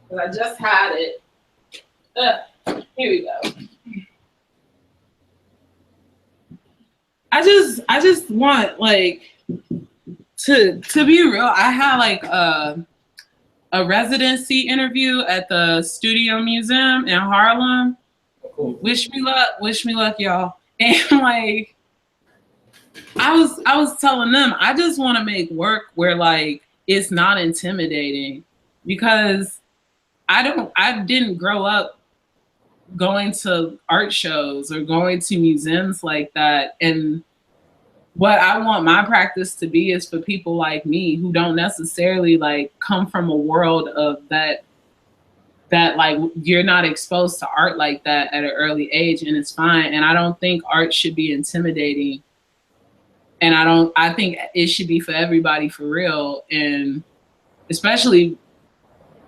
Because I just had it. Here we go. I just want like to be real. I had like a residency interview at the Studio Museum in Harlem. Cool. Wish me luck, y'all. And like, I was telling them, I just want to make work where like it's not intimidating, because I didn't grow up going to art shows or going to museums like that. And what I want my practice to be is for people like me who don't necessarily like come from a world of that like you're not exposed to art like that at an early age, and it's fine. And I don't think art should be intimidating. And I think it should be for everybody for real. And especially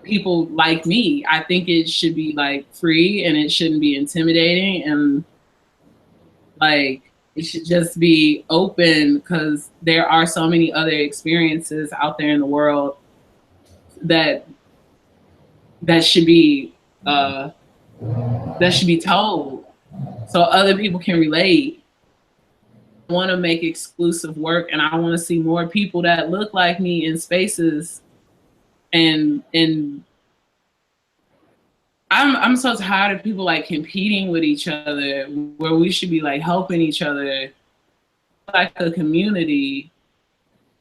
people like me, I think it should be like free and it shouldn't be intimidating. And like, it should just be open, because there are so many other experiences out there in the world that should be told so other people can relate. I want to make exclusive work, and I want to see more people that look like me in spaces. And I'm so tired of people like competing with each other, where we should be like helping each other like a community.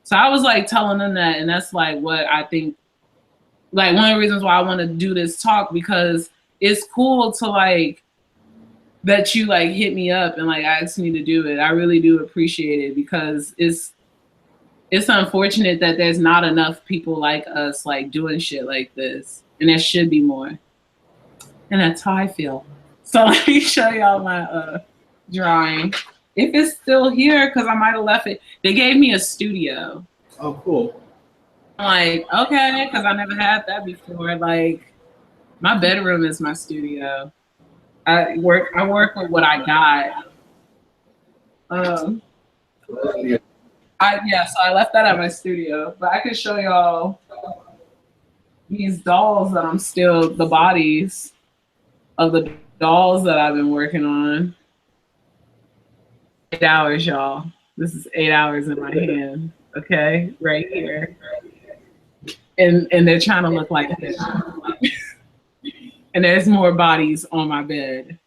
So I was like telling them that, and that's like what I think, like one of the reasons why I want to do this talk, because it's cool to like that you like hit me up and like ask me to do it. I really do appreciate it, because it's unfortunate that there's not enough people like us like doing shit like this, and there should be more. And that's how I feel. So let me show y'all my drawing. If it's still here, because I might have left it. They gave me a studio. Oh, cool. I'm like, okay, because I never had that before. Like, my bedroom is my studio. I work with what I got. So I left that at my studio. But I can show y'all these dolls that I'm still, the bodies of the dolls that I've been working on. 8 hours, y'all. This is 8 hours in my hand. Okay, right here. And they're trying to look like this. And there's more bodies on my bed.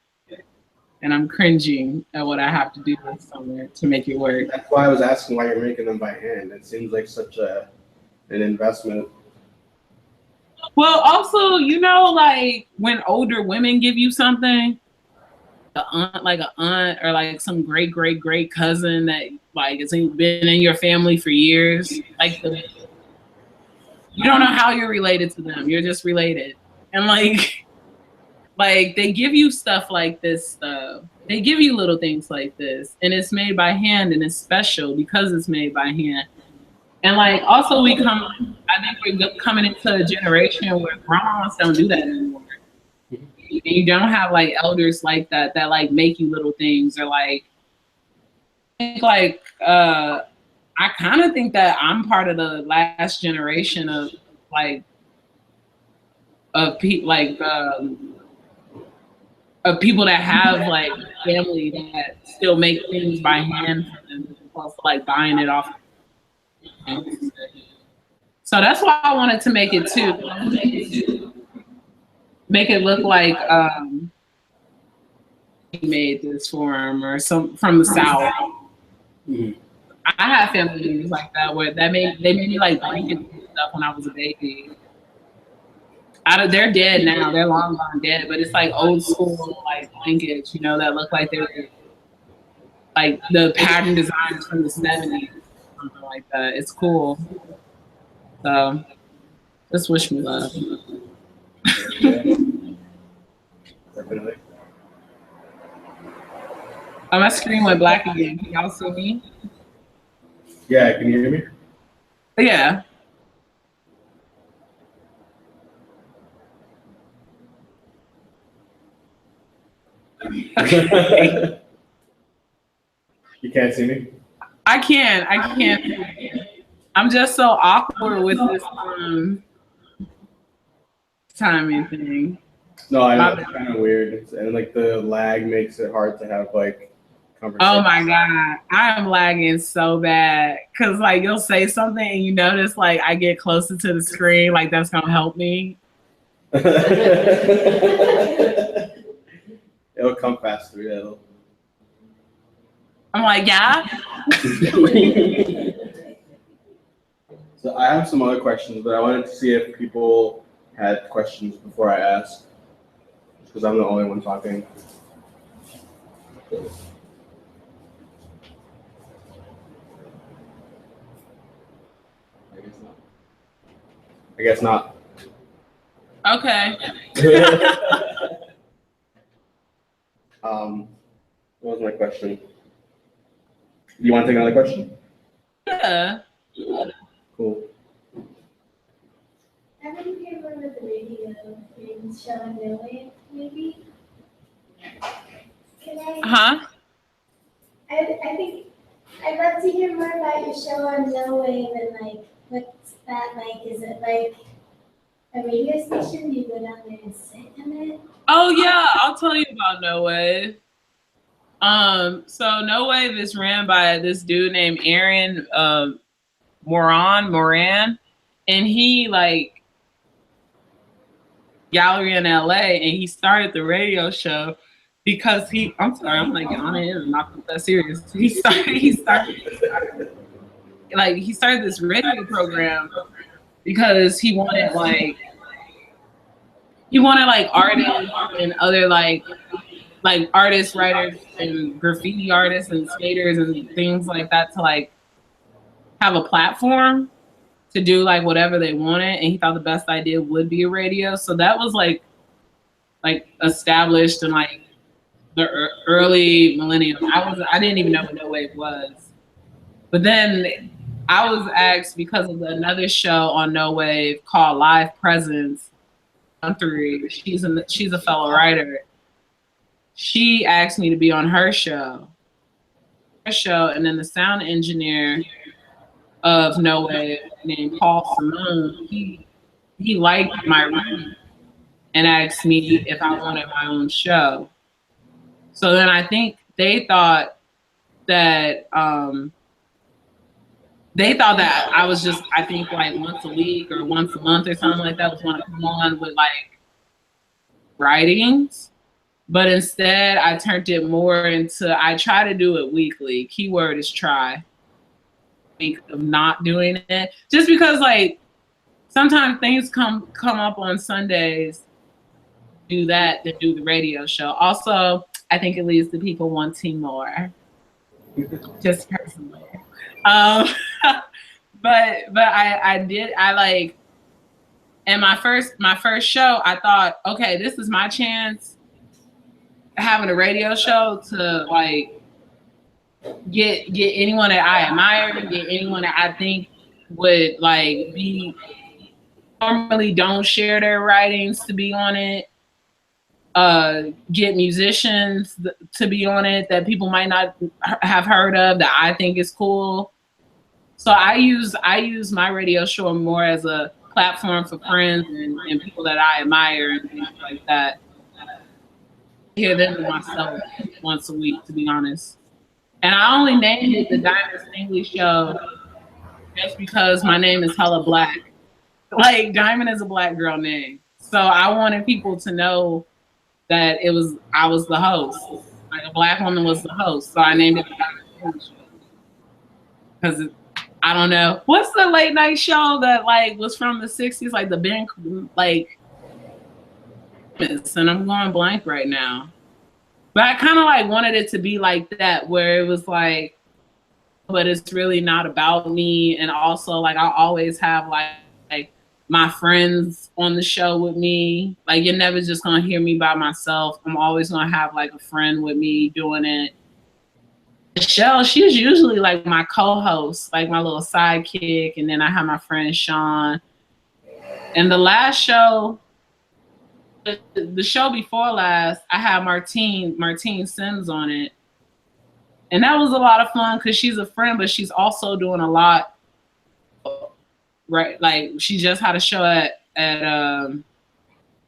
and I'm cringing at what I have to do somewhere to make it work. That's why I was asking why you're making them by hand. It seems like such an investment. Well, also, like when older women give you something, like an aunt or like some great great great cousin that like has been in your family for years, like you don't know how you're related to them. You're just related, and like they give you stuff like this stuff. They give you little things like this, and it's made by hand, and it's special because it's made by hand. And like also I think we're coming into a generation where grandmas don't do that anymore. You don't have like elders like that like make you little things or like I kind of think that I'm part of the last generation of like of people of people that have like family that still make things by hand for them as opposed to like buying it off. So that's why I wanted to make it too. Make it look like he made this for him or some from the South. Mm-hmm. I have family members like that where they made me like blankets and stuff when I was a baby. They're dead now. They're long gone dead, but it's like old school like blankets, that look like they're like the pattern designs from the 70s, something like that. It's cool. So just wish me luck. Definitely. My screen went black again. Can y'all see me? Yeah, can you hear me? Yeah. Okay. You can't see me? I can't. I'm just so awkward with this timing thing. No, I know it's kind of weird, and like the lag makes it hard to have like conversation. Oh my god, I am lagging so bad because like you'll say something and you notice like I get closer to the screen, like that's gonna help me. It'll come faster, yeah. I'm like, yeah. So I have some other questions, but I wanted to see if people had questions before I ask, because I'm the only one talking. I guess not. Okay. What was my question? You want to take another question? Yeah. Cool. Haven't you heard one of the radio things showing No Way, maybe? Can I? Huh? I think I'd love to hear more about your show on No Wave and like what's that like? Is it like a radio station? Do you go down there and sit in it? Oh yeah, I'll tell you about No Wave. So No Wave is ran by this dude named Aaron Moran, and he like gallery in LA, and he started the radio show because I'm sorry, I'm like on it and not that serious. He started this radio program because he wanted artists and other like artists, writers, and graffiti artists and skaters and things like that to like have a platform to do like whatever they wanted, and he thought the best idea would be a radio. So that was like established in like the early millennium. I didn't even know what No Wave was, but then I was asked because of another show on No Wave called Live Presence. She's a fellow writer. She asked me to be on her show, and then the sound engineer of No Wave named Paul Simone, he liked my writing and asked me if I wanted my own show. So then I think they thought that I was just, I think like once a week or once a month or something like that was want to come on with like writings. But instead, I turned it more into, I try to do it weekly. Keyword is try. Think of not doing it. Just because, like, sometimes things come up on Sundays, do that, then do the radio show. Also, I think it leads to people wanting more. Just personally. But I like, and my first show, I thought, okay, this is my chance having a radio show to like get anyone that I admire, get anyone that I think would like be normally don't share their writings to be on it. Get musicians to be on it that people might not have heard of that I think is cool. So I use my radio show more as a platform for friends and people that I admire and things like that. I hear them myself once a week, to be honest. And I only named it the Diamond Stingily Show just because my name is hella black. Like, Diamond is a black girl name. So I wanted people to know that I was the host. Like, a black woman was the host. So I named it the Diamond Stingily Show. Because I don't know. What's the late night show that like was from the 60s? Like the Ben, like, and I'm going blank right now. But I kind of like wanted it to be like that, where it was like, but it's really not about me. And also, like, I always have like my friends on the show with me. Like, you're never just gonna hear me by myself. I'm always gonna have like a friend with me doing it. Michelle, she's usually like my co-host, like my little sidekick, and then I have my friend Sean. And the last show, the show before last, I had Martine Sims on it. And that was a lot of fun because she's a friend, but she's also doing a lot, right? Like, she just had a show at the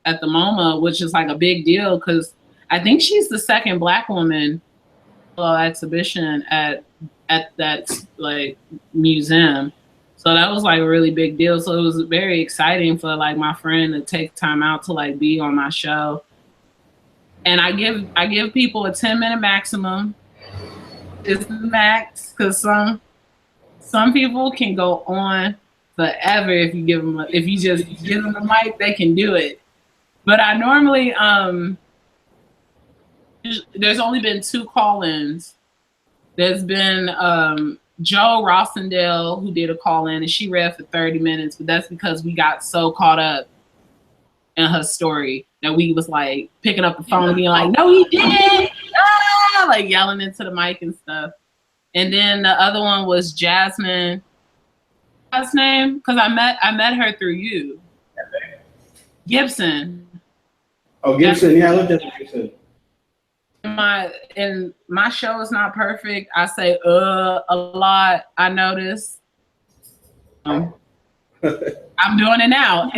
MoMA, which is like a big deal because I think she's the second Black woman exhibition at that like museum. So that was like a really big deal. So it was very exciting for like my friend to take time out to like be on my show. And I give people a 10-minute maximum. It's the max because some people can go on forever if you just give them the mic, they can do it. But I normally there's only been 2 call-ins. There's been Joe Rossendale who did a call-in and she read for 30 minutes, but that's because we got so caught up in her story that we was like picking up the phone and being like, no, he didn't! Ah! Like yelling into the mic and stuff. And then the other one was Jasmine. What's her name? Because I met her through you. Gibson. Oh, Gibson. Yeah, I looked at Gibson. My show is not perfect. I say a lot. I notice. I'm doing it now,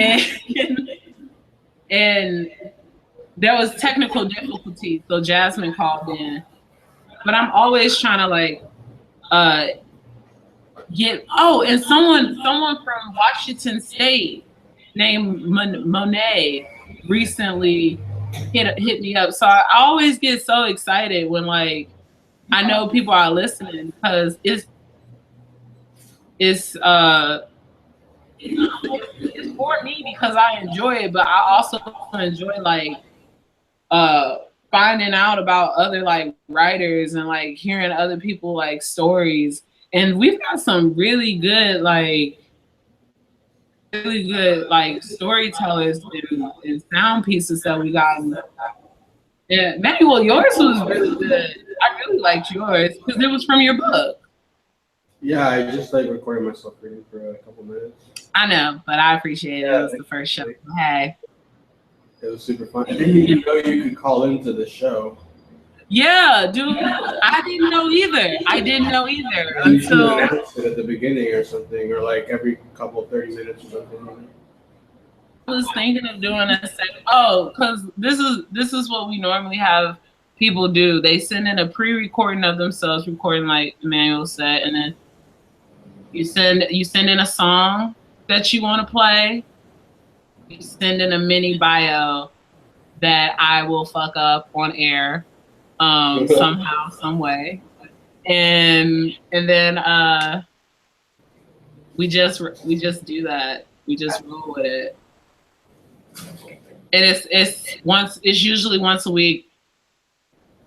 and there was technical difficulties, so Jasmine called in. But I'm always trying to like get. Oh, and someone from Washington State named Monet recently hit me up. So I always get so excited when like I know people are listening because it's for me because I enjoy it, but I also enjoy like finding out about other like writers and like hearing other people like stories. And we've got some really good storytellers and sound pieces that we got. Yeah, Manuel, yours was really good. I really liked yours because it was from your book. Yeah, I just like recorded myself reading for a couple minutes. I know, but I appreciate it. It was the first show. Hey. It was super fun. I didn't even know you could call into the show. Yeah, dude. I didn't know either. Until announced it at the beginning or something, or like every couple 30 minutes or something. I was thinking of doing a second. Oh, because this is what we normally have people do. They send in a pre-recording of themselves, recording like Emmanuel said, and then you send in a song that you want to play. You send in a mini bio, that I will fuck up on air somehow, some way. And then we just do that. We just roll with it. And it's usually once a week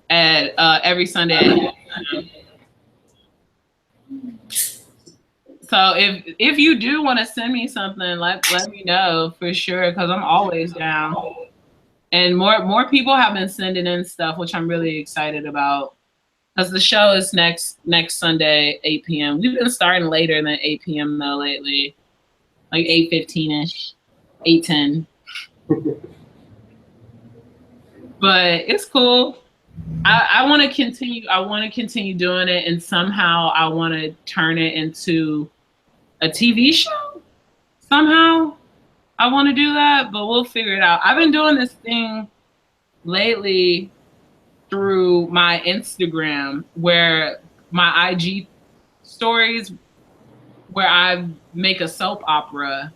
at every Sunday. So if you do want to send me something, let me know for sure, because I'm always down. And more people have been sending in stuff, which I'm really excited about. Because the show is next Sunday, 8 p.m. We've been starting later than 8 p.m. though lately, like 8:15ish, 8:10. But it's cool. I want to continue. I want to continue doing it, and somehow I want to turn it into a TV show. Somehow I want to do that, but we'll figure it out. I've been doing this thing lately through my Instagram, where my IG stories, where I make a soap opera,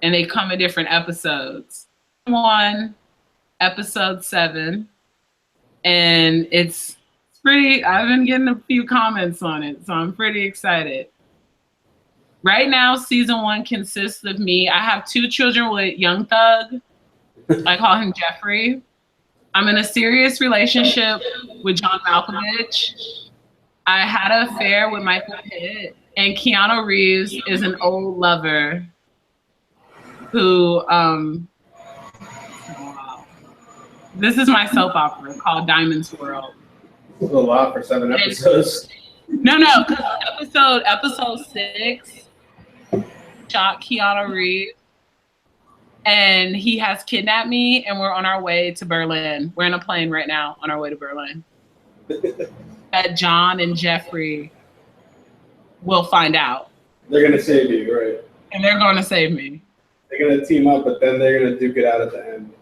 and they come in different episodes. One, episode 7. And it's pretty, I've been getting a few comments on it, so I'm pretty excited. Right now, season 1 consists of me. I have 2 children with Young Thug. I call him Jeffrey. I'm in a serious relationship with John Malkovich. I had an affair with Michael Pitt. And Keanu Reeves is an old lover who, this is my soap opera called Diamond's World. That's a lot for 7 episodes. No, because episode 6 shot Keanu Reeves, and he has kidnapped me, and we're on our way to Berlin. We're in a plane right now on our way to Berlin. That John and Jeffrey will find out. They're gonna save you, right? And they're gonna save me. They're gonna team up, but then they're gonna duke it out at the end.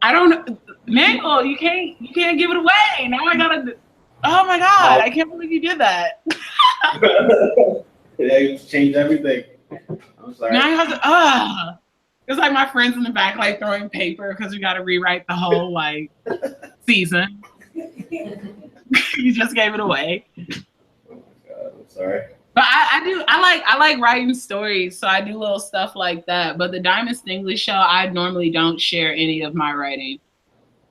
I don't know, Mangle. You can't give it away. Now I gotta. Oh my God! I can't believe you did that. Yeah, you changed everything. I'm sorry. Now I have to. It's like my friends in the back, like throwing paper because we got to rewrite the whole like season. You just gave it away. Oh my God! I'm sorry. But I like writing stories, so I do little stuff like that. But the Diamond Stingily show, I normally don't share any of my writing.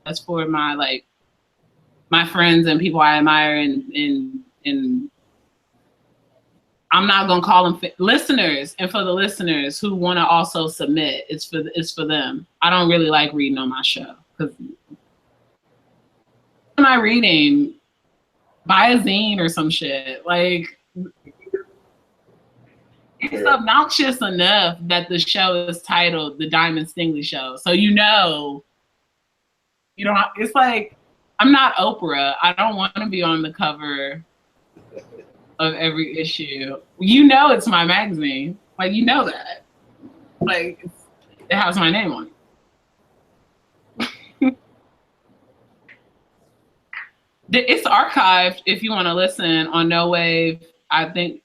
That's for my friends and people I admire, and I'm not gonna call them listeners. And for the listeners who want to also submit, it's for them. I don't really like reading on my show because what am I reading? Buy a zine or some shit like. It's obnoxious enough that the show is titled The Diamond Stingily Show. So it's like, I'm not Oprah. I don't want to be on the cover of every issue. It's my magazine. Like, that. Like, it has my name on it. It's archived if you want to listen on No Wave. I think,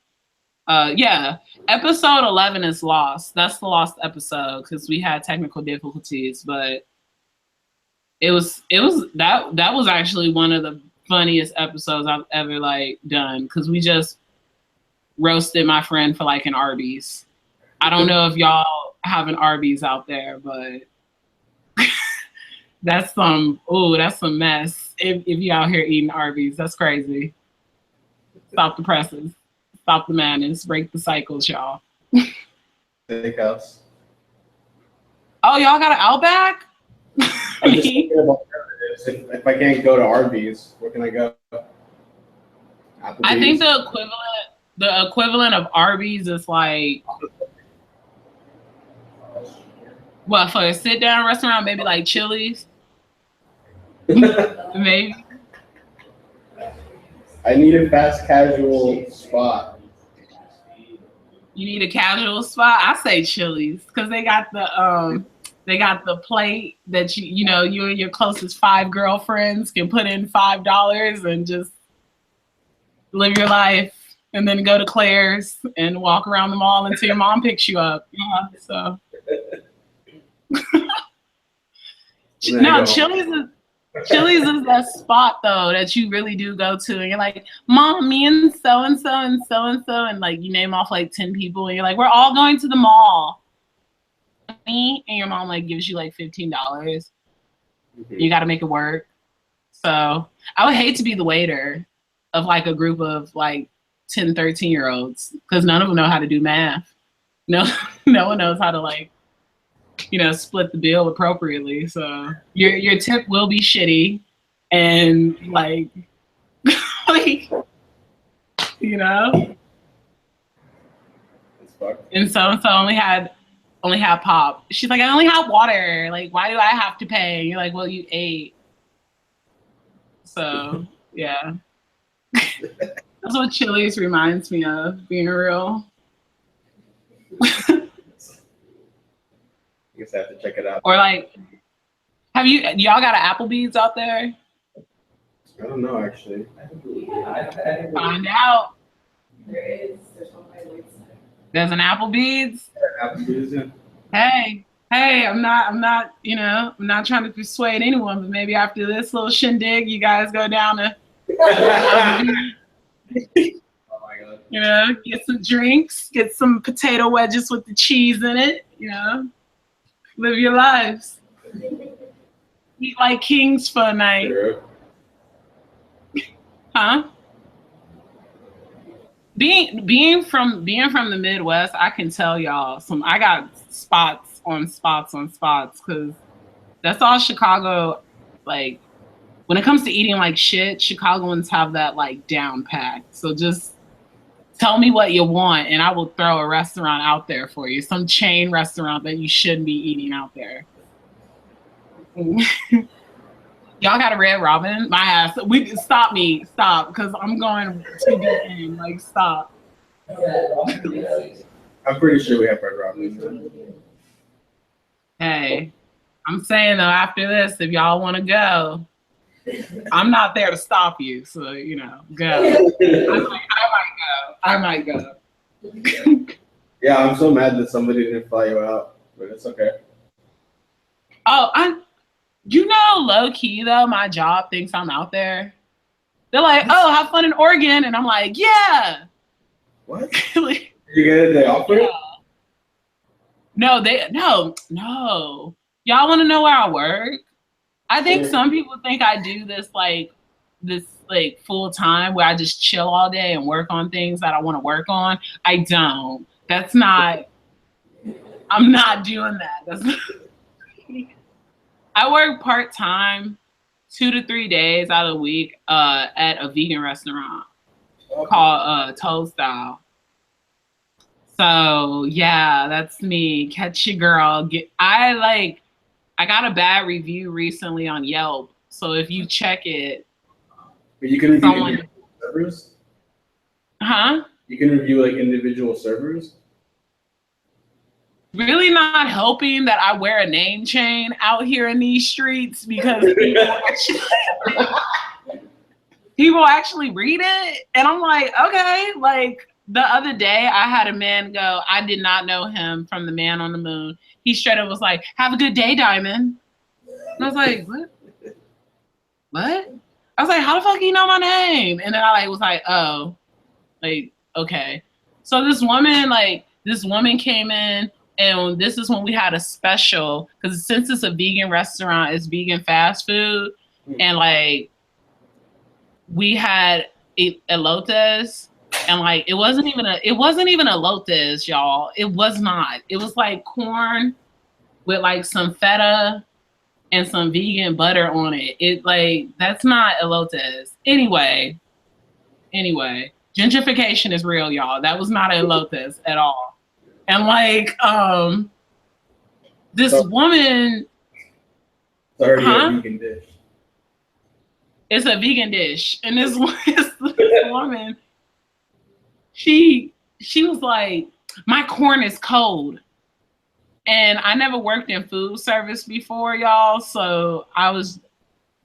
episode 11 is lost. That's the lost episode because we had technical difficulties, but it was that was actually one of the funniest episodes I've ever done because we just roasted my friend for an Arby's. I don't know if y'all have an Arby's out there, but that's some mess. If you out here eating Arby's, that's crazy. Stop the presses. Stop the madness. Break the cycles, y'all. Steakhouse. Oh, y'all got an Outback? I'm just thinking about if I can't go to Arby's, where can I go? Applebee's. I think the equivalent of Arby's is what, for a sit down restaurant? Maybe like Chili's. Maybe. I need a fast casual spot. You need a casual spot? I say Chili's because they got the plate that you and your closest 5 girlfriends can put in $5 and just live your life, and then go to Claire's and walk around the mall until your mom picks you up. Yeah, so No, Chili's is that spot though that you really do go to, and you're like, Mom, me and so and so and so and so, and like you name off like 10 people, and you're like, we're all going to the mall. And your mom like gives you like $15. Mm-hmm. You got to make it work. So I would hate to be the waiter of like a group of like 10, 13-year-olds because none of them know how to do math. No one knows how to like, split the bill appropriately. So your tip will be shitty and like, like, and so only had pop. She's like, I only have water. Like, why do I have to pay? And you're like, well, you ate. So yeah. That's what Chili's reminds me of, being real. I guess I have to check it out. Or like, y'all got an Applebee's out there? I don't know, actually. Find out. There is. There's one by Wayside. There's an Applebee's. Applebee's, yeah. Hey, I'm not trying to persuade anyone, but maybe after this little shindig, you guys go down to Oh my God. Get some drinks, get some potato wedges with the cheese in it, live your lives. Eat like kings for a night. Sure. Huh? Being from the Midwest, I can tell y'all I got spots on spots because that's all Chicago, like when it comes to eating like shit, Chicagoans have that like down pat. So just tell me what you want and I will throw a restaurant out there for you. Some chain restaurant that you shouldn't be eating out there. Y'all got a Red Robin? My ass. Stop, because I'm going too deep in. Like, stop. I'm pretty sure we have Red Robin. Hey, I'm saying though, after this, if y'all want to go, I'm not there to stop you. So, go. I might go. Yeah, I'm so mad that somebody didn't fly you out, but it's okay. Oh, low key though, my job thinks I'm out there. They're like, oh, have fun in Oregon. And I'm like, yeah. What? You get a day off for it? No. Y'all want to know where I work? I think some people think I do this full time where I just chill all day and work on things that I want to work on. I don't. I'm not doing that. I work part-time 2 to 3 days out of the week at a vegan restaurant called Toad Style. So yeah, that's me. Catch your girl. I got a bad review recently on Yelp. So if you check it, but you can review servers? Huh? You can review like individual servers? Really not helping that I wear a name chain out here in these streets because people actually read it. And I'm like, okay. Like the other day I had a man go, I did not know him from the Man on the Moon. He straight up was like, have a good day, Diamond. And I was like, what? I was like, how the fuck do you know my name? And then I was like, oh, like, okay. So this woman came in. And this is when we had a special, because since it's a vegan restaurant, it's vegan fast food. And like, we had elotes, and like, it wasn't even elotes, y'all. It was not. It was like corn with like some feta and some vegan butter on it. It like, that's not elotes. Anyway, gentrification is real, y'all. That was not elotes at all. And like, this woman. So a vegan dish. It's a vegan dish, and this woman, she was like, my corn is cold, and I never worked in food service before, y'all. So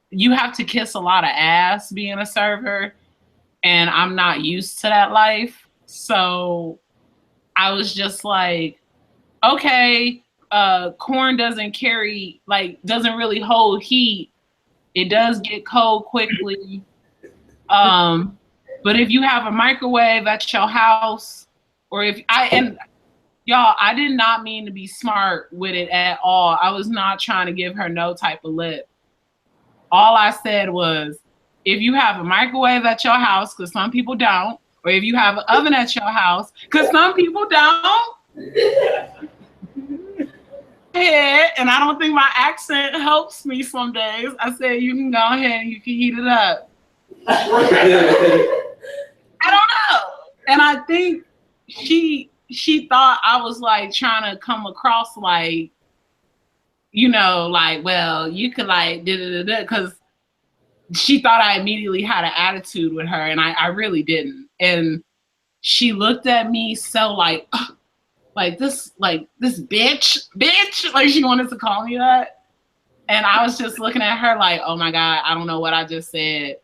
you have to kiss a lot of ass being a server, and I'm not used to that life. So I was just like, okay, corn doesn't carry, like, doesn't really hold heat. It does get cold quickly. But if you have a microwave at your house, or y'all, I did not mean to be smart with it at all. I was not trying to give her no type of lip. All I said was, if you have a microwave at your house, because some people don't, or if you have an oven at your house, because some people don't, and I don't think my accent helps me some days. I said, you can go ahead and you can heat it up. I don't know. And I think she thought I was like trying to come across like, you know, like, well, you could like da-da-da-da, because she thought I immediately had an attitude with her, and I really didn't. And she looked at me so like this bitch, like she wanted to call me that. And I was just looking at her like, oh my God, I don't know what I just said.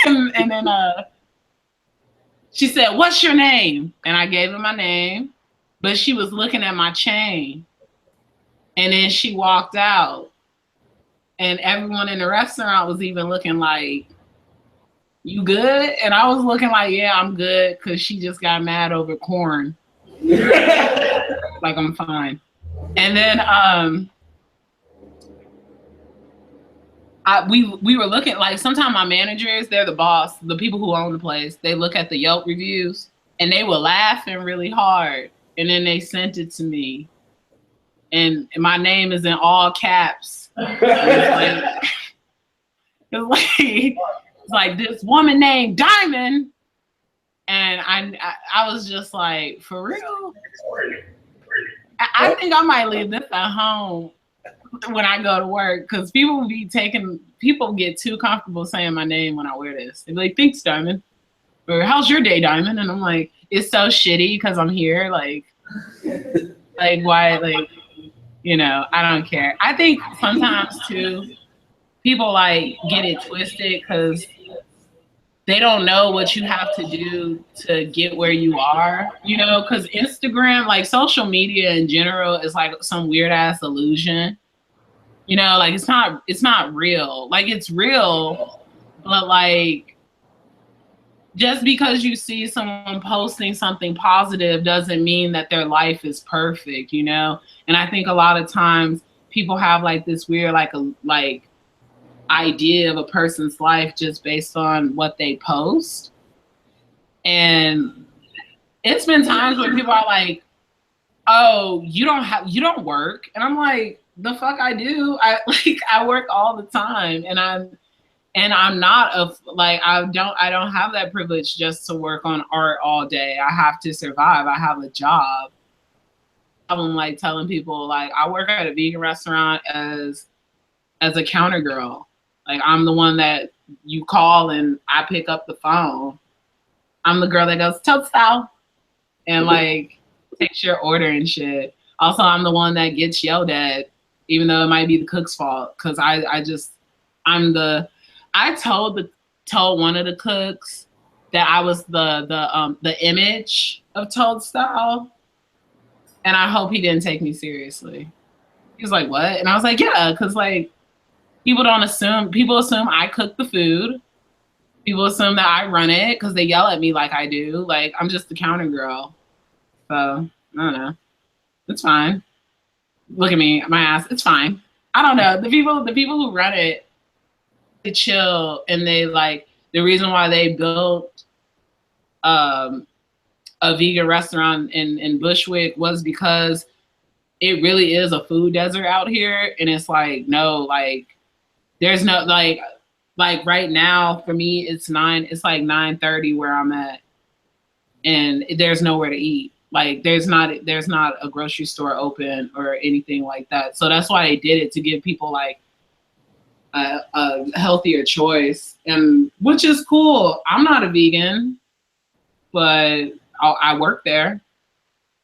and then she said, what's your name? And I gave her my name, but she was looking at my chain. And then she walked out. And everyone in the restaurant was even looking like, you good? And I was looking like, yeah, I'm good, because she just got mad over corn. Like, I'm fine. And then we were looking, like, sometimes my managers, they're the boss, the people who own the place, they look at the Yelp reviews and they were laughing really hard. And then they sent it to me. And my name is in all caps. It's like this woman named Diamond. And I was just like, for real? I think I might leave this at home when I go to work, because people get too comfortable saying my name when I wear this. They're like, thanks, Diamond. Or how's your day, Diamond? And I'm like, it's so shitty because I'm here. Like why? Like, you know, I don't care. I think sometimes too, people like get it twisted because they don't know what you have to do to get where you are, you know, because Instagram, like social media in general, is like some weird ass illusion. You know, like it's not real. Like it's real, but like just because you see someone posting something positive doesn't mean that their life is perfect, you know? And I think a lot of times people have like this weird like idea of a person's life just based on what they post. And it's been times where people are like, oh, you don't work. And I'm like, the fuck I do. I work all the time, and I'm not I don't have that privilege just to work on art all day. I have to survive. I have a job. I'm like telling people like I work at a vegan restaurant as a counter girl. Like I'm the one that you call and I pick up the phone. I'm the girl that goes toast style and like takes your order and shit. Also, I'm the one that gets yelled at, even though it might be the cook's fault. Cause I told one of the cooks that I was the image of Toad Style, and I hope he didn't take me seriously. He was like, "What?" And I was like, "Yeah," because like people assume I cook the food. People assume that I run it because they yell at me like I do. Like I'm just the counter girl. So I don't know. It's fine. Look at me, my ass. It's fine. I don't know. The people who run it, they chill, and they like the reason why they built a vegan restaurant in Bushwick was because it really is a food desert out here, and it's like there's no like right now for me it's like 9:30 where I'm at, and there's nowhere to eat. Like there's not a grocery store open or anything like that. So that's why they did it, to give people like a healthier choice, and which is cool. I'm not a vegan, but I work there, and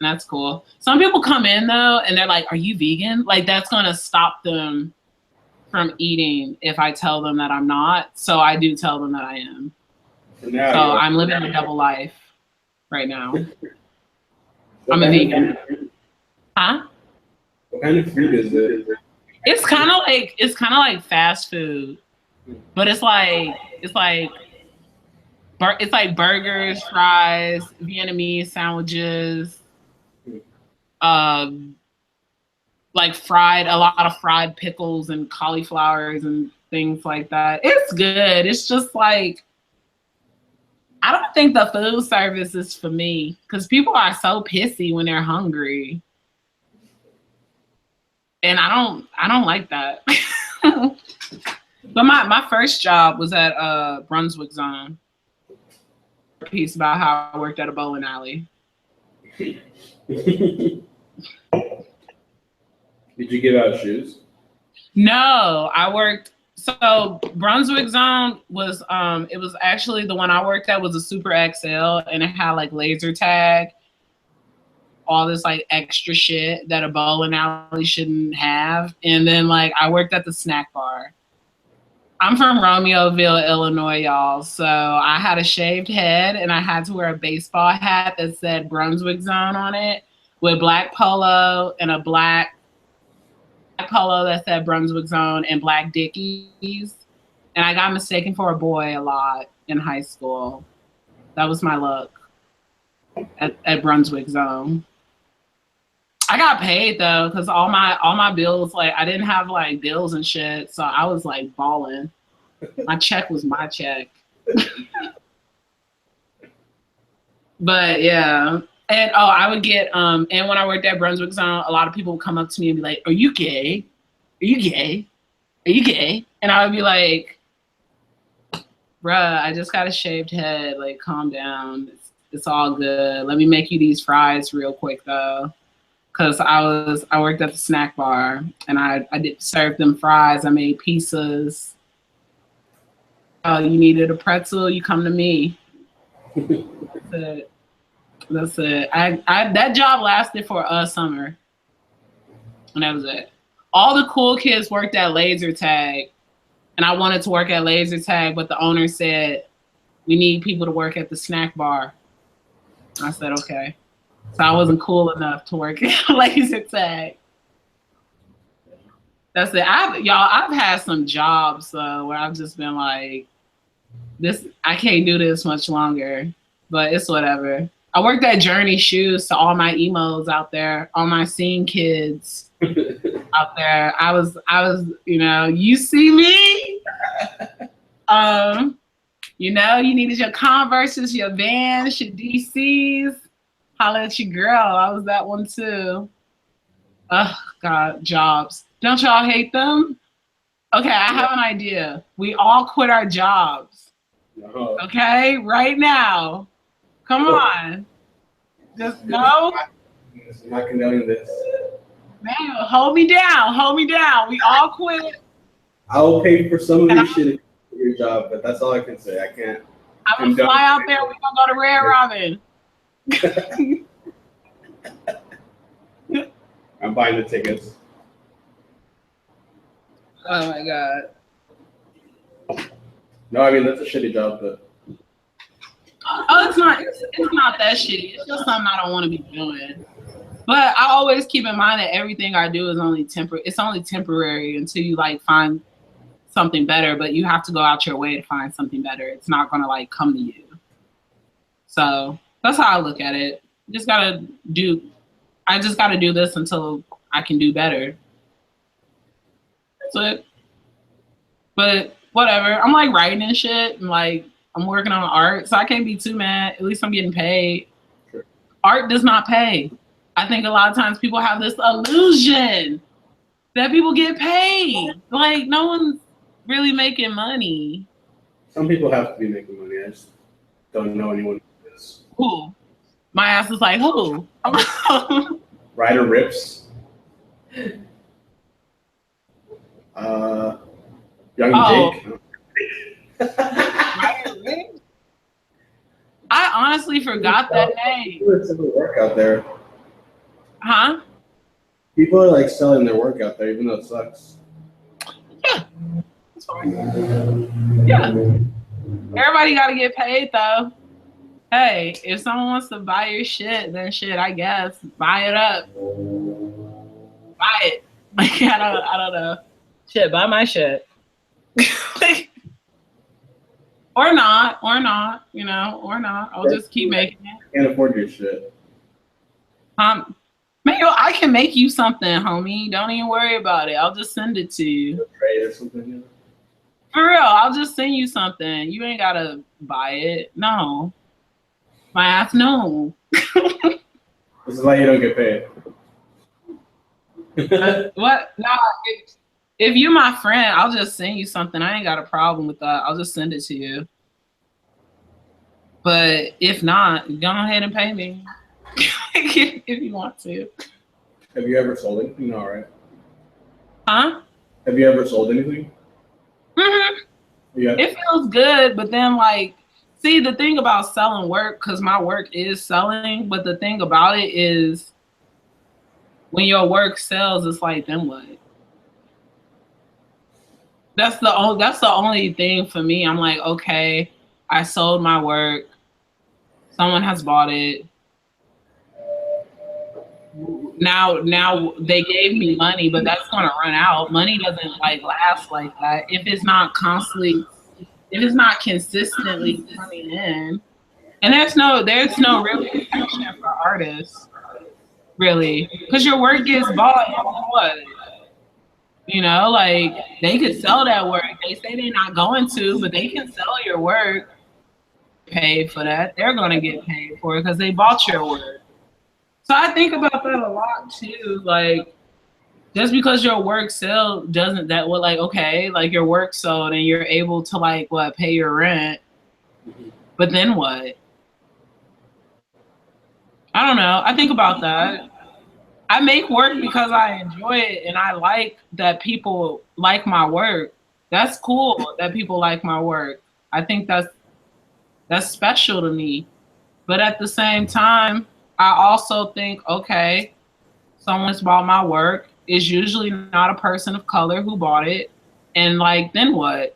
that's cool. Some people come in though and they're like, are you vegan? Like that's gonna stop them from eating if I tell them that I'm not. So I do tell them that I am. So I'm living a double life right now. I'm a vegan. Huh? What kind of food is it? It's kind of like fast food, but it's like burgers, fries, Vietnamese sandwiches, like a lot of fried pickles and cauliflowers and things like that. It's good. It's just like, I don't think the food service is for me because people are so pissy when they're hungry. And I don't like that. But my first job was at Brunswick Zone. A piece about how I worked at a bowling alley. Did you give out shoes? No, I worked. So Brunswick Zone was it was actually the one I worked at was a Super XL, and it had like laser tag, all this like extra shit that a bowling alley shouldn't have. And then like I worked at the snack bar. I'm from Romeoville, Illinois, y'all. So I had a shaved head and I had to wear a baseball hat that said Brunswick Zone on it with black polo and a black polo that said Brunswick Zone and black Dickies. And I got mistaken for a boy a lot in high school. That was my look at Brunswick Zone. I got paid though, because all my bills, like I didn't have like bills and shit, so I was like balling. My check was my check. But yeah. And I would get and when I worked at Brunswick Zone, a lot of people would come up to me and be like, "Are you gay? Are you gay? Are you gay?" And I would be like, "Bruh, I just got a shaved head. Like, calm down. It's all good. Let me make you these fries real quick though." Cause I worked at the snack bar and I did serve them fries. I made pizzas. Oh, you needed a pretzel, you come to me. That's it. I that job lasted for a summer. And that was it. All the cool kids worked at laser tag. And I wanted to work at laser tag, but the owner said, "We need people to work at the snack bar." I said, okay. So I wasn't cool enough to work at laser tag. That's it. I've had some jobs where I've just been like, I can't do this much longer, but it's whatever. I worked at Journey Shoes to all my emos out there, all my scene kids out there. I was, you see me? You needed your Converses, your Vans, your DCs. Holla at your girl. I was that one too. Oh God, jobs. Don't y'all hate them? Okay, I have an idea. We all quit our jobs. Okay, right now. Come on. Just no. I'm not condoning this. Man, hold me down. Hold me down. We all quit. I'll pay for some of your shit for your job, but that's all I can say. I can't. I'm gonna fly out there. We're gonna go to Red Robin. I'm buying the tickets. Oh my God. No, I mean that's a shitty job, but it's not that shitty. It's just something I don't want to be doing. But I always keep in mind that everything I do is only temporary. It's only temporary until you like find something better, but you have to go out your way to find something better. It's not gonna like come to you. So that's how I look at it. I just gotta do this until I can do better. That's it. But whatever. I'm like writing and shit, and like I'm working on art, so I can't be too mad. At least I'm getting paid. Sure. Art does not pay. I think a lot of times people have this illusion that people get paid. Like no one's really making money. Some people have to be making money. I just don't know anyone who is. Who? My ass is like, who? Ryder Rips. Young Jake. I honestly forgot that name. People are selling work out there. Huh? People are like selling their work out there, even though it sucks. Yeah. That's fine. Yeah. Everybody got to get paid though. Hey, if someone wants to buy your shit, then shit, I guess buy it up. buy it. Like, I don't know. Shit, buy my shit. Or not, you know, or not. I'll just keep making it. Can't afford your shit. Maybe I can make you something, homie. Don't even worry about it. I'll just send it to you. Trade or something, you know? For real, I'll just send you something. You ain't gotta buy it. No. My ass, no. This is why you don't get paid. What? Nah, if you're my friend, I'll just send you something. I ain't got a problem with that. I'll just send it to you. But if not, go ahead and pay me. If you want to. Have you ever sold anything? No, right? Huh? Have you ever sold anything? Mm-hmm. Yeah. It feels good, but then like, see, the thing about selling work, because my work is selling, but the thing about it is when your work sells, it's like, then what? That's the only thing for me. I'm like, okay, I sold my work. Someone has bought it. Now they gave me money, but that's gonna run out. Money doesn't like last like that. If it's not consistently coming in. And there's no real protection for artists, really. Because your work gets bought and what? You know, like they could sell that work. They say they're not going to, but they can sell your work, pay for that. They're gonna get paid for it because they bought your work. So I think about that a lot too. Like, just because your work sold doesn't that what like okay, like your work sold and you're able to like what pay your rent, but then what? I don't know. I think about that. I make work because I enjoy it and I like that people like my work. That's cool that people like my work. I think that's special to me. But at the same time, I also think, okay, someone's bought my work. It's usually not a person of color who bought it. And like, then what?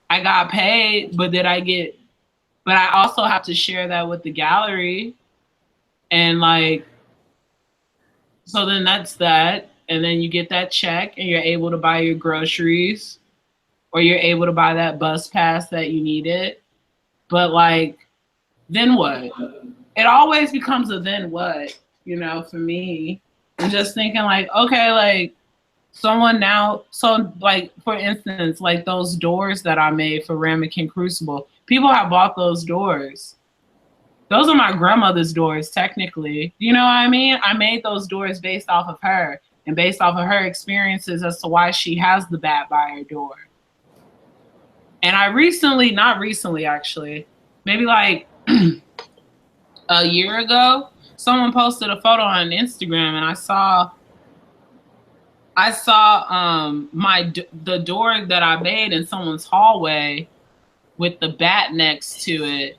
I got paid, but I also have to share that with the gallery. And like, so then that's that. And then you get that check and you're able to buy your groceries or you're able to buy that bus pass that you needed. But like, then what? It always becomes a then what, you know, for me. I'm just thinking like, okay, like someone now, so like for instance, like those doors that I made for Ramekin Crucible, people have bought those doors. Those are my grandmother's doors, technically. You know what I mean? I made those doors based off of her and based off of her experiences as to why she has the Bad Buyer door. And I not recently actually, maybe like a year ago, someone posted a photo on Instagram and I saw the door that I made in someone's hallway with the bat next to it.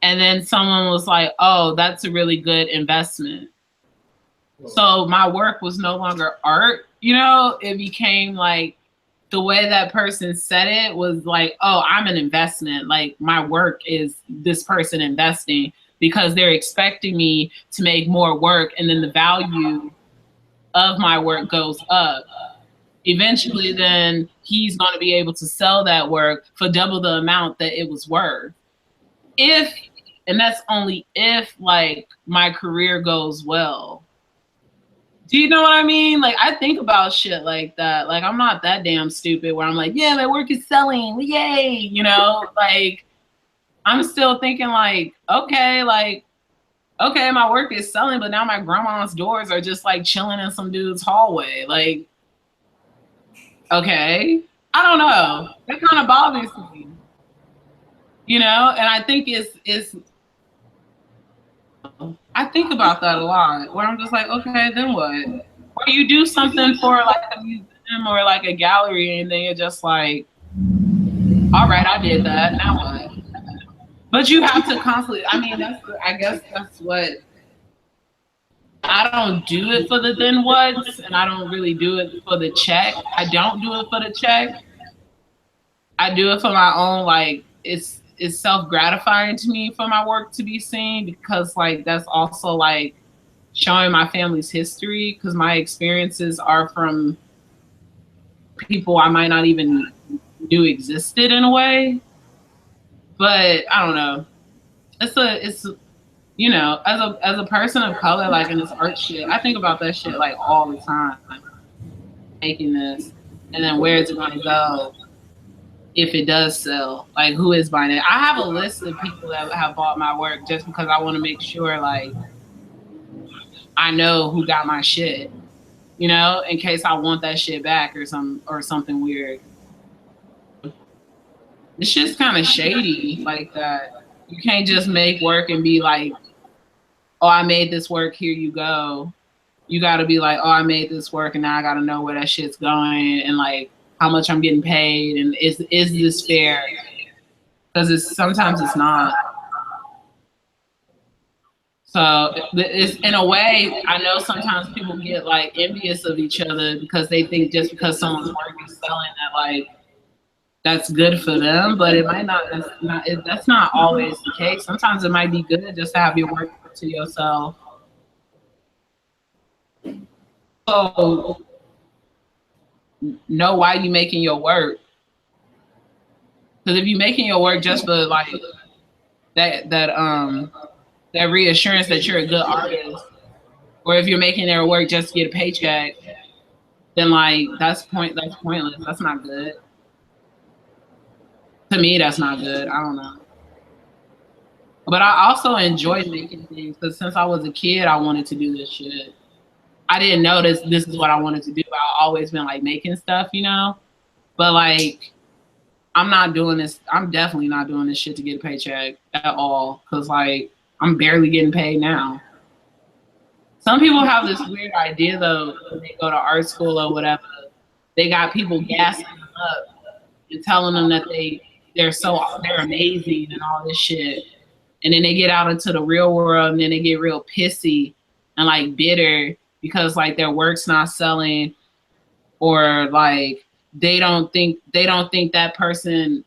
And then someone was like, oh, that's a really good investment. So my work was no longer art, you know, it became like the way that person said it was like, oh, I'm an investment. Like my work is this person investing because they're expecting me to make more work. And then the value of my work goes up. Eventually, then he's going to be able to sell that work for double the amount that it was worth. And that's only if like my career goes well. Do you know what I mean? Like I think about shit like that. Like I'm not that damn stupid where I'm like, yeah, my work is selling, yay, you know? Like I'm still thinking like, okay, my work is selling, but now my grandma's doors are just like chilling in some dude's hallway. Like, okay, I don't know. That kind of bothers me, you know? And I think I think about that a lot where I'm just like, okay, then what? Or you do something for like a museum or like a gallery and then you're just like, all right, I did that, now what? But you have to constantly, I mean, I guess that's what, I don't do it for the then what's and I don't really do it for the check. I don't do it for the check. I do it for my own, like, it's self-gratifying to me for my work to be seen because like that's also like showing my family's history, because my experiences are from people I might not even knew existed in a way. But I don't know. It's you know, as a person of color, like in this art shit, I think about that shit like all the time. Making this, and then where is it going to go if it does sell? Like, who is buying it? I have a list of people that have bought my work just because I want to make sure, like, I know who got my shit, you know, in case I want that shit back or something weird. It's just kind of shady like that. You can't just make work and be like, oh, I made this work, here you go. You got to be like, oh, I made this work, and now I got to know where that shit's going and like how much I'm getting paid, and is this fair? Because sometimes it's not. So it's in a way, I know sometimes people get like envious of each other because they think just because someone's work is selling that like that's good for them, but it might not. That's not always the case. Sometimes it might be good just to have your work to yourself. So know why you making your work. Because if you're making your work just for like that reassurance that you're a good artist, or if you're making their work just to get a paycheck, then like that's pointless. That's not good. To me, that's not good. I don't know. But I also enjoy making things because since I was a kid, I wanted to do this shit. I didn't know this is what I wanted to do. I've always been like making stuff, you know? But like, I'm not doing this. I'm definitely not doing this shit to get a paycheck at all. Cause like, I'm barely getting paid now. Some people have this weird idea though, when they go to art school or whatever, they got people gassing them up and telling them that they're amazing and all this shit. And then they get out into the real world and then they get real pissy and like bitter because like their work's not selling, or like they don't think that person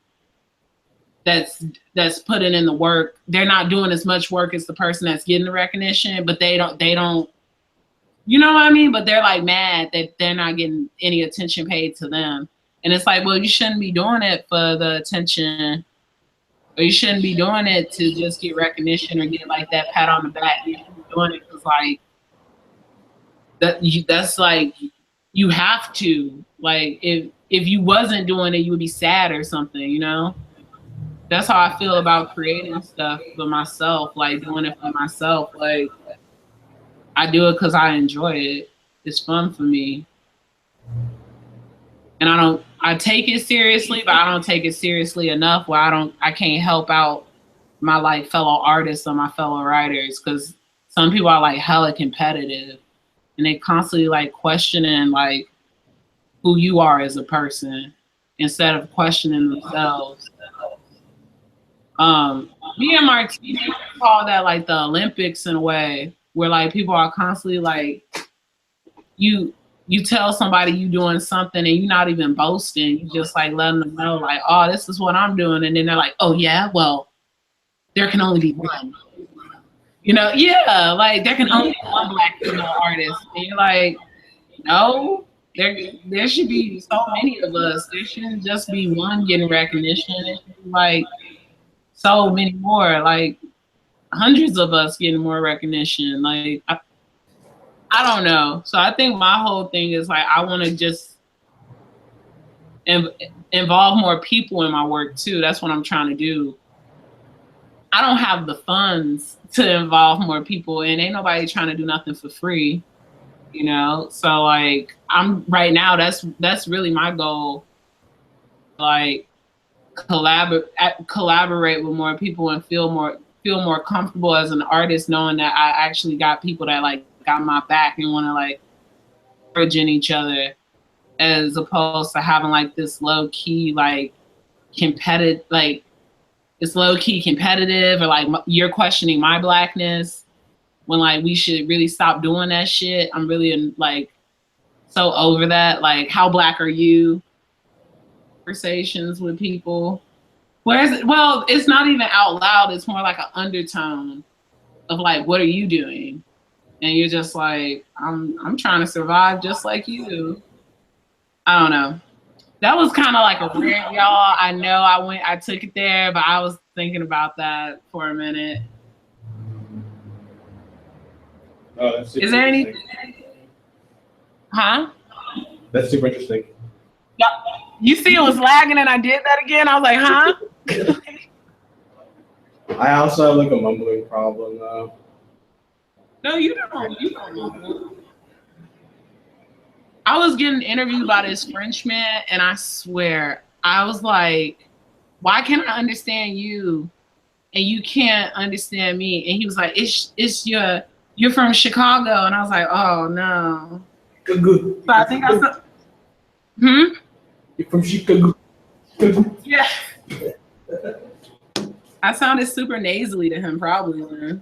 that's putting in the work, they're not doing as much work as the person that's getting the recognition, but they don't you know what I mean? But they're like mad that they're not getting any attention paid to them. And it's like, well, you shouldn't be doing it for the attention, or you shouldn't be doing it to just get recognition or get like that pat on the back. You should be doing it because like that's like you have to. Like if you wasn't doing it, you would be sad or something, you know? That's how I feel about creating stuff for myself, like doing it for myself. Like I do it because I enjoy it. It's fun for me. And I take it seriously, but I don't take it seriously enough where I can't help out my like fellow artists or my fellow writers, because some people are like hella competitive and they constantly like questioning like who you are as a person instead of questioning themselves. Me and Martina call that like the Olympics in a way, where like people are constantly like you tell somebody you doing something and you're not even boasting. You just like letting them know like, oh, this is what I'm doing. And then they're like, oh yeah, well, there can only be one. You know, yeah, like there can only be one Black female artist. And you're like, no, there should be so many of us. There shouldn't just be one getting recognition. It should be like so many more, like hundreds of us getting more recognition. Like I don't know. So I think my whole thing is like I want to just involve more people in my work too. That's what I'm trying to do. I don't have the funds to involve more people, and ain't nobody trying to do nothing for free, you know? So like I'm right now, that's really my goal. Like collaborate with more people and feel more comfortable as an artist, knowing that I actually got people that like got my back and want to like encouraging each other, as opposed to having like this low key like competitive, like it's low key competitive, or like you're questioning my Blackness when like we should really stop doing that shit. I'm really like so over that. Like, how Black are you? Conversations with people. Whereas, well, it's not even out loud. It's more like an undertone of like, what are you doing? and you're just like, I'm trying to survive just like you. I don't know. That was kind of like a rant, y'all. I know I took it there, but I was thinking about that for a minute. Oh, that's super Is there any? interesting. Huh? That's super interesting. Yeah. You see, it was lagging, and I did that again. I was like, huh? I also have like a mumbling problem though. No, you don't. You don't. I was getting interviewed by this Frenchman, and I swear, I was like, why can't I understand you and you can't understand me? And he was like, it's you're from Chicago. And I was like, oh no. Good. So I think I said, You're from Chicago. Yeah. I sounded super nasally to him, probably.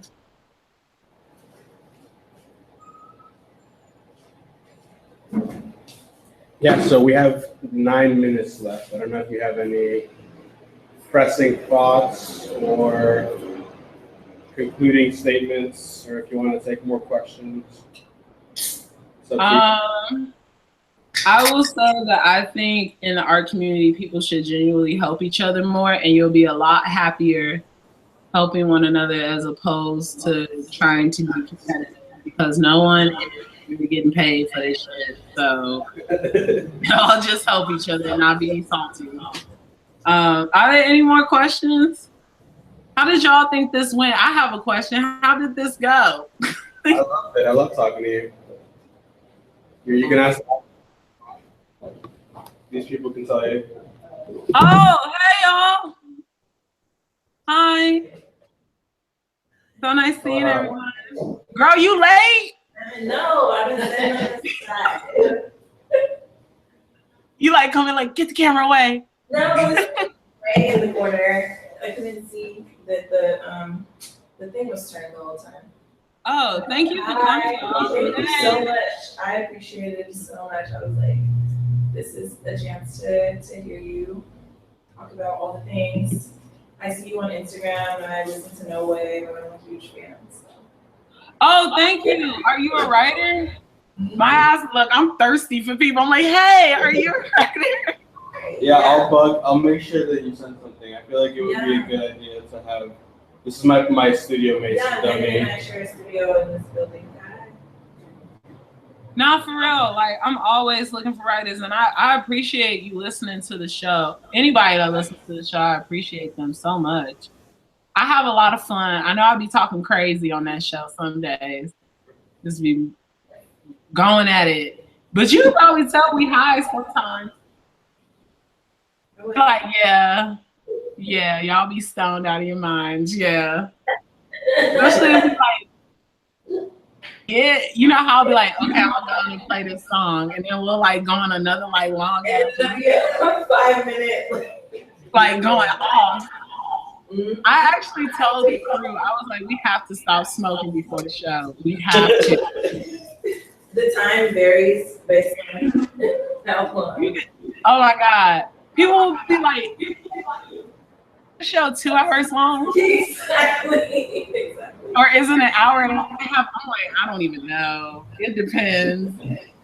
Yeah, so we have 9 minutes left. I don't know if you have any pressing thoughts or concluding statements, or if you want to take more questions. I will say that I think in the art community, people should genuinely help each other more, and you'll be a lot happier helping one another as opposed to trying to be competitive, because no one is getting paid for this shit. So y'all just help each other and not be salty. Are there any more questions? How did y'all think this went? I have a question. How did this go? I love it. I love talking to you. You can ask. These people can tell you. Oh, hey y'all. Hi. So nice seeing everyone. Girl, you late? No, I've been sitting on the side. You like coming like, get the camera away. No, it was right in the corner. I couldn't see that the thing was turned the whole time. Oh, thank you for Thank coming. you so much. I appreciate it so much. I was like, this is a chance to hear you talk about all the things. I see you on Instagram and I listen to No Way, and I'm a huge fan. So. Oh, thank you. Are you a writer? My ass, look, I'm thirsty for people. I'm like, hey, are you a writer? Yeah, I'll make sure that you send something. I feel like it would be a good idea to have. This is my studio mates. Yeah, and I share a studio in this building. No, for real. Like, I'm always looking for writers, and I appreciate you listening to the show. Anybody that listens to the show, I appreciate them so much. I have a lot of fun. I know I'll be talking crazy on that show some days. Just be going at it. But you probably tell me high sometimes. Like, yeah, y'all be stoned out of your minds, yeah. Especially if it's like, yeah, you know how I'll be like, okay, I'll go and play this song, and then we'll like go on another like long ass 5 minutes. like going off. I actually told the crew, I was like, we have to stop smoking before the show. We have to. The time varies based on how long. Oh my God. People will be like, the show 2 hours long? Exactly. Or isn't it an hour and a half? I'm like, I don't even know. It depends.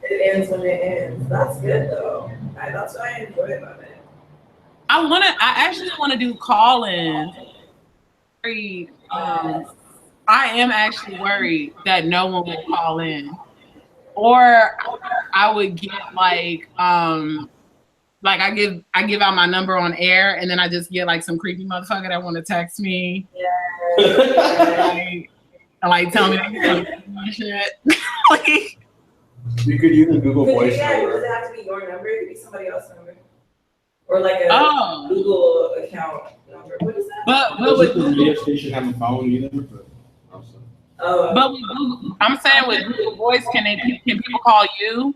It ends when it ends. That's good though. That's what I enjoy about it. I actually want to do call-in. I am actually worried that no one will call in. Or I would get like I give out my number on air, and then I just get like some creepy motherfucker that want to text me. Like tell me shit. Like, you could use a Google Voice number. Does it have to be your number? It could be somebody else's number. Or like a Google account number. What is that? But with the radio station have a phone either? But with Google, I'm saying with Google Voice, can people call you?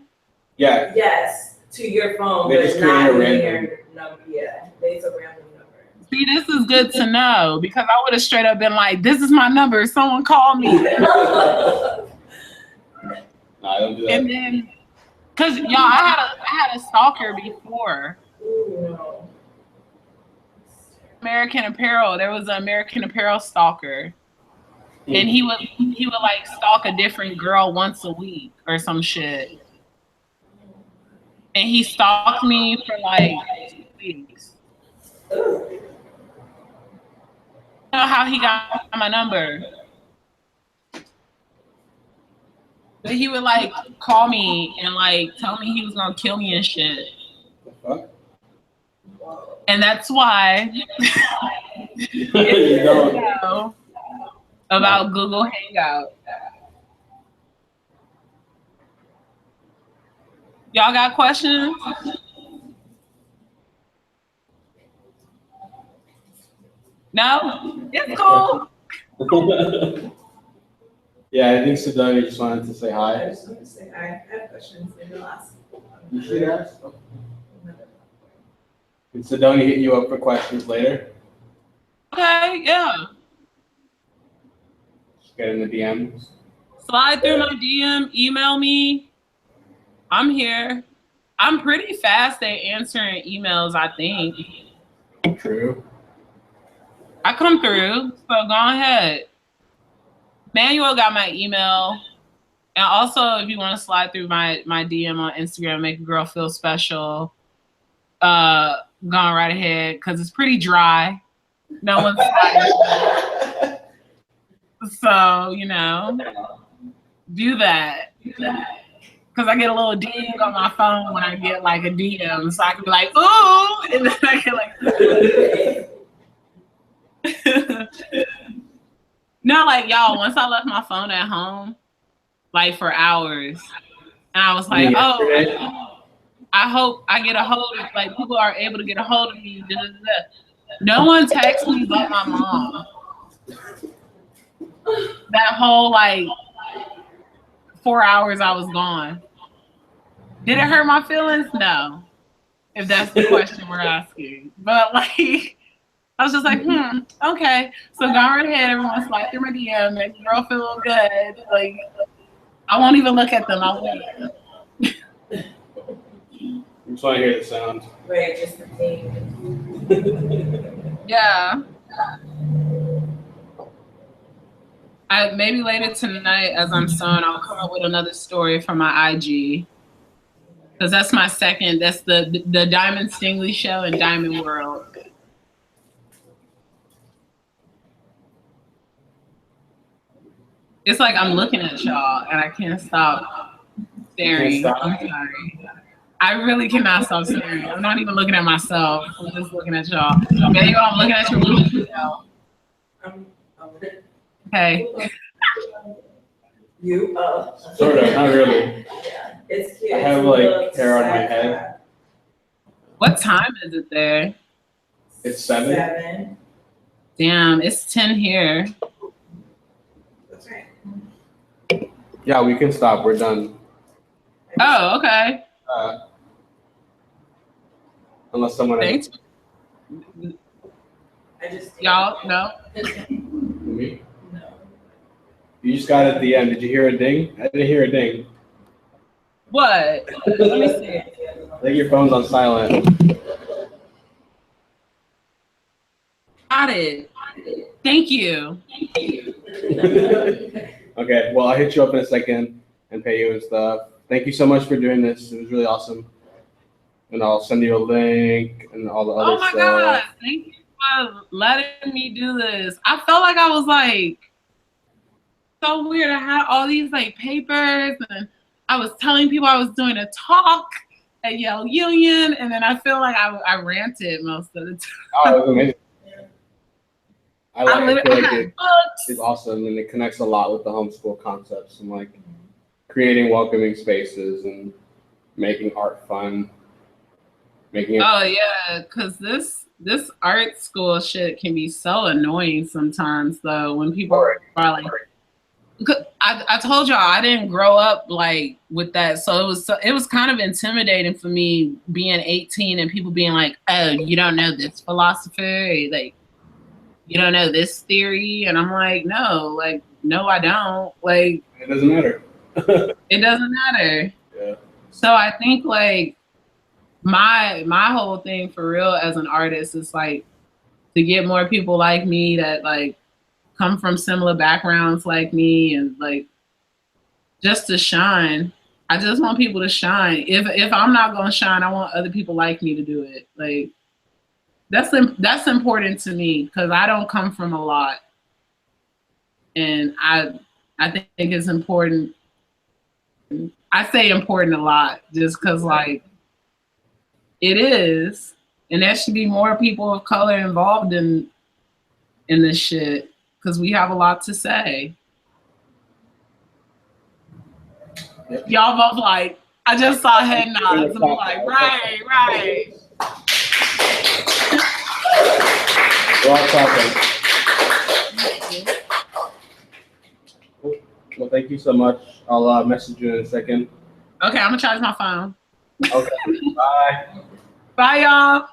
Yeah. Yes, to your phone, they but just not create a in random your number. Yeah, it's a random number. See, this is good to know, because I would have straight up been like, "This is my number. Someone call me." No, I don't do that. And then, cause y'all, I had a stalker before. Ooh, no. American Apparel. There was an American Apparel stalker. and he would like stalk a different girl once a week or some shit. And he stalked me for like 2 weeks. You know how he got my number? But he would like call me and like tell me he was gonna kill me and shit. The And that's why fuck? You don't. know about Google Hangout. Y'all got questions? No? It's cool. Yeah, I think Sidonia just wanted to say I hi. just want to say I have questions. Maybe I'll ask. You should ask. Can Sidonia hit you up for questions later? Okay, yeah. Just get in the DMs. Slide through my DM, email me. I'm here. I'm pretty fast at answering emails, I think. True. I come through, so go ahead. Manuel got my email. And also, if you want to slide through my DM on Instagram, make a girl feel special, going right ahead, because it's pretty dry. No one's sliding. So, you know, do that. Because I get a little ding on my phone when I get like a DM. So I can be like, ooh, and then I can like, no, like y'all, once I left my phone at home, like for hours, and I was like, oh, I hope I get a hold of, like, people are able to get a hold of me. Da, da, da. No one texts me but my mom. That whole like 4 hours I was gone. Did it hurt my feelings? No. If that's the question we're asking. But like, I was just like, okay. So go right ahead, everyone, slide through my DM, make the girl feel good. Like, I won't even look at them. I'll wait. I just want to hear the sound. Right, just the thing. Yeah. Maybe later tonight, as I'm sewing, I'll come up with another story for my IG. Because that's my second. That's the Diamond Stingily show and Diamond World. It's like I'm looking at y'all and I can't stop staring. Can't stop. I'm sorry. I really cannot stop staring. I'm not even looking at myself. I'm just looking at y'all. Maybe I'm looking at your window. Okay. You? Sort of, not really. Yeah, it's cute. I have like hair on my head. What time is it there? It's 7. 7. Damn, it's 10 here. That's right. Yeah, we can stop. We're done. Oh, okay. Unless someone Thanks. I just Y'all, no? Me? No. You just got at the end. Did you hear a ding? I didn't hear a ding. What? Let me see. I think your phone's on silent. Got it. Thank you. Okay, well, I'll hit you up in a second and pay you and stuff. Thank you so much for doing this. It was really awesome. And I'll send you a link and all the other Oh my stuff. God. Thank you for letting me do this. I felt like I was like so weird. I had all these like papers and I was telling people I was doing a talk at Yale Union, and then I feel like I ranted most of the time. Oh, it was amazing. I feel like had it's awesome, and it connects a lot with the homeschool concepts and like creating welcoming spaces and making art fun. Making it. Oh yeah, because this art school shit can be so annoying sometimes though, when people are like, I told y'all I didn't grow up like with that, so it was kind of intimidating for me being 18 and people being like, oh, you don't know this philosophy, like you don't know this theory, and I'm like, no, I don't. Like It doesn't matter. it doesn't matter. Yeah. So I think like my whole thing for real as an artist is like to get more people like me that like come from similar backgrounds like me and like just to shine. I just want people to shine. If I'm not gonna shine, I want other people like me to do it. Like that's important to me because I don't come from a lot, and I think it's important. I say important a lot just because like it is, and there should be more people of color involved in this shit because we have a lot to say. Yep. Y'all both like, I just saw head nods. I'm like, right. We're all talking. Cool. Well, thank you so much. I'll message you in a second. Okay, I'm gonna charge my phone. Okay. Bye. Bye, y'all.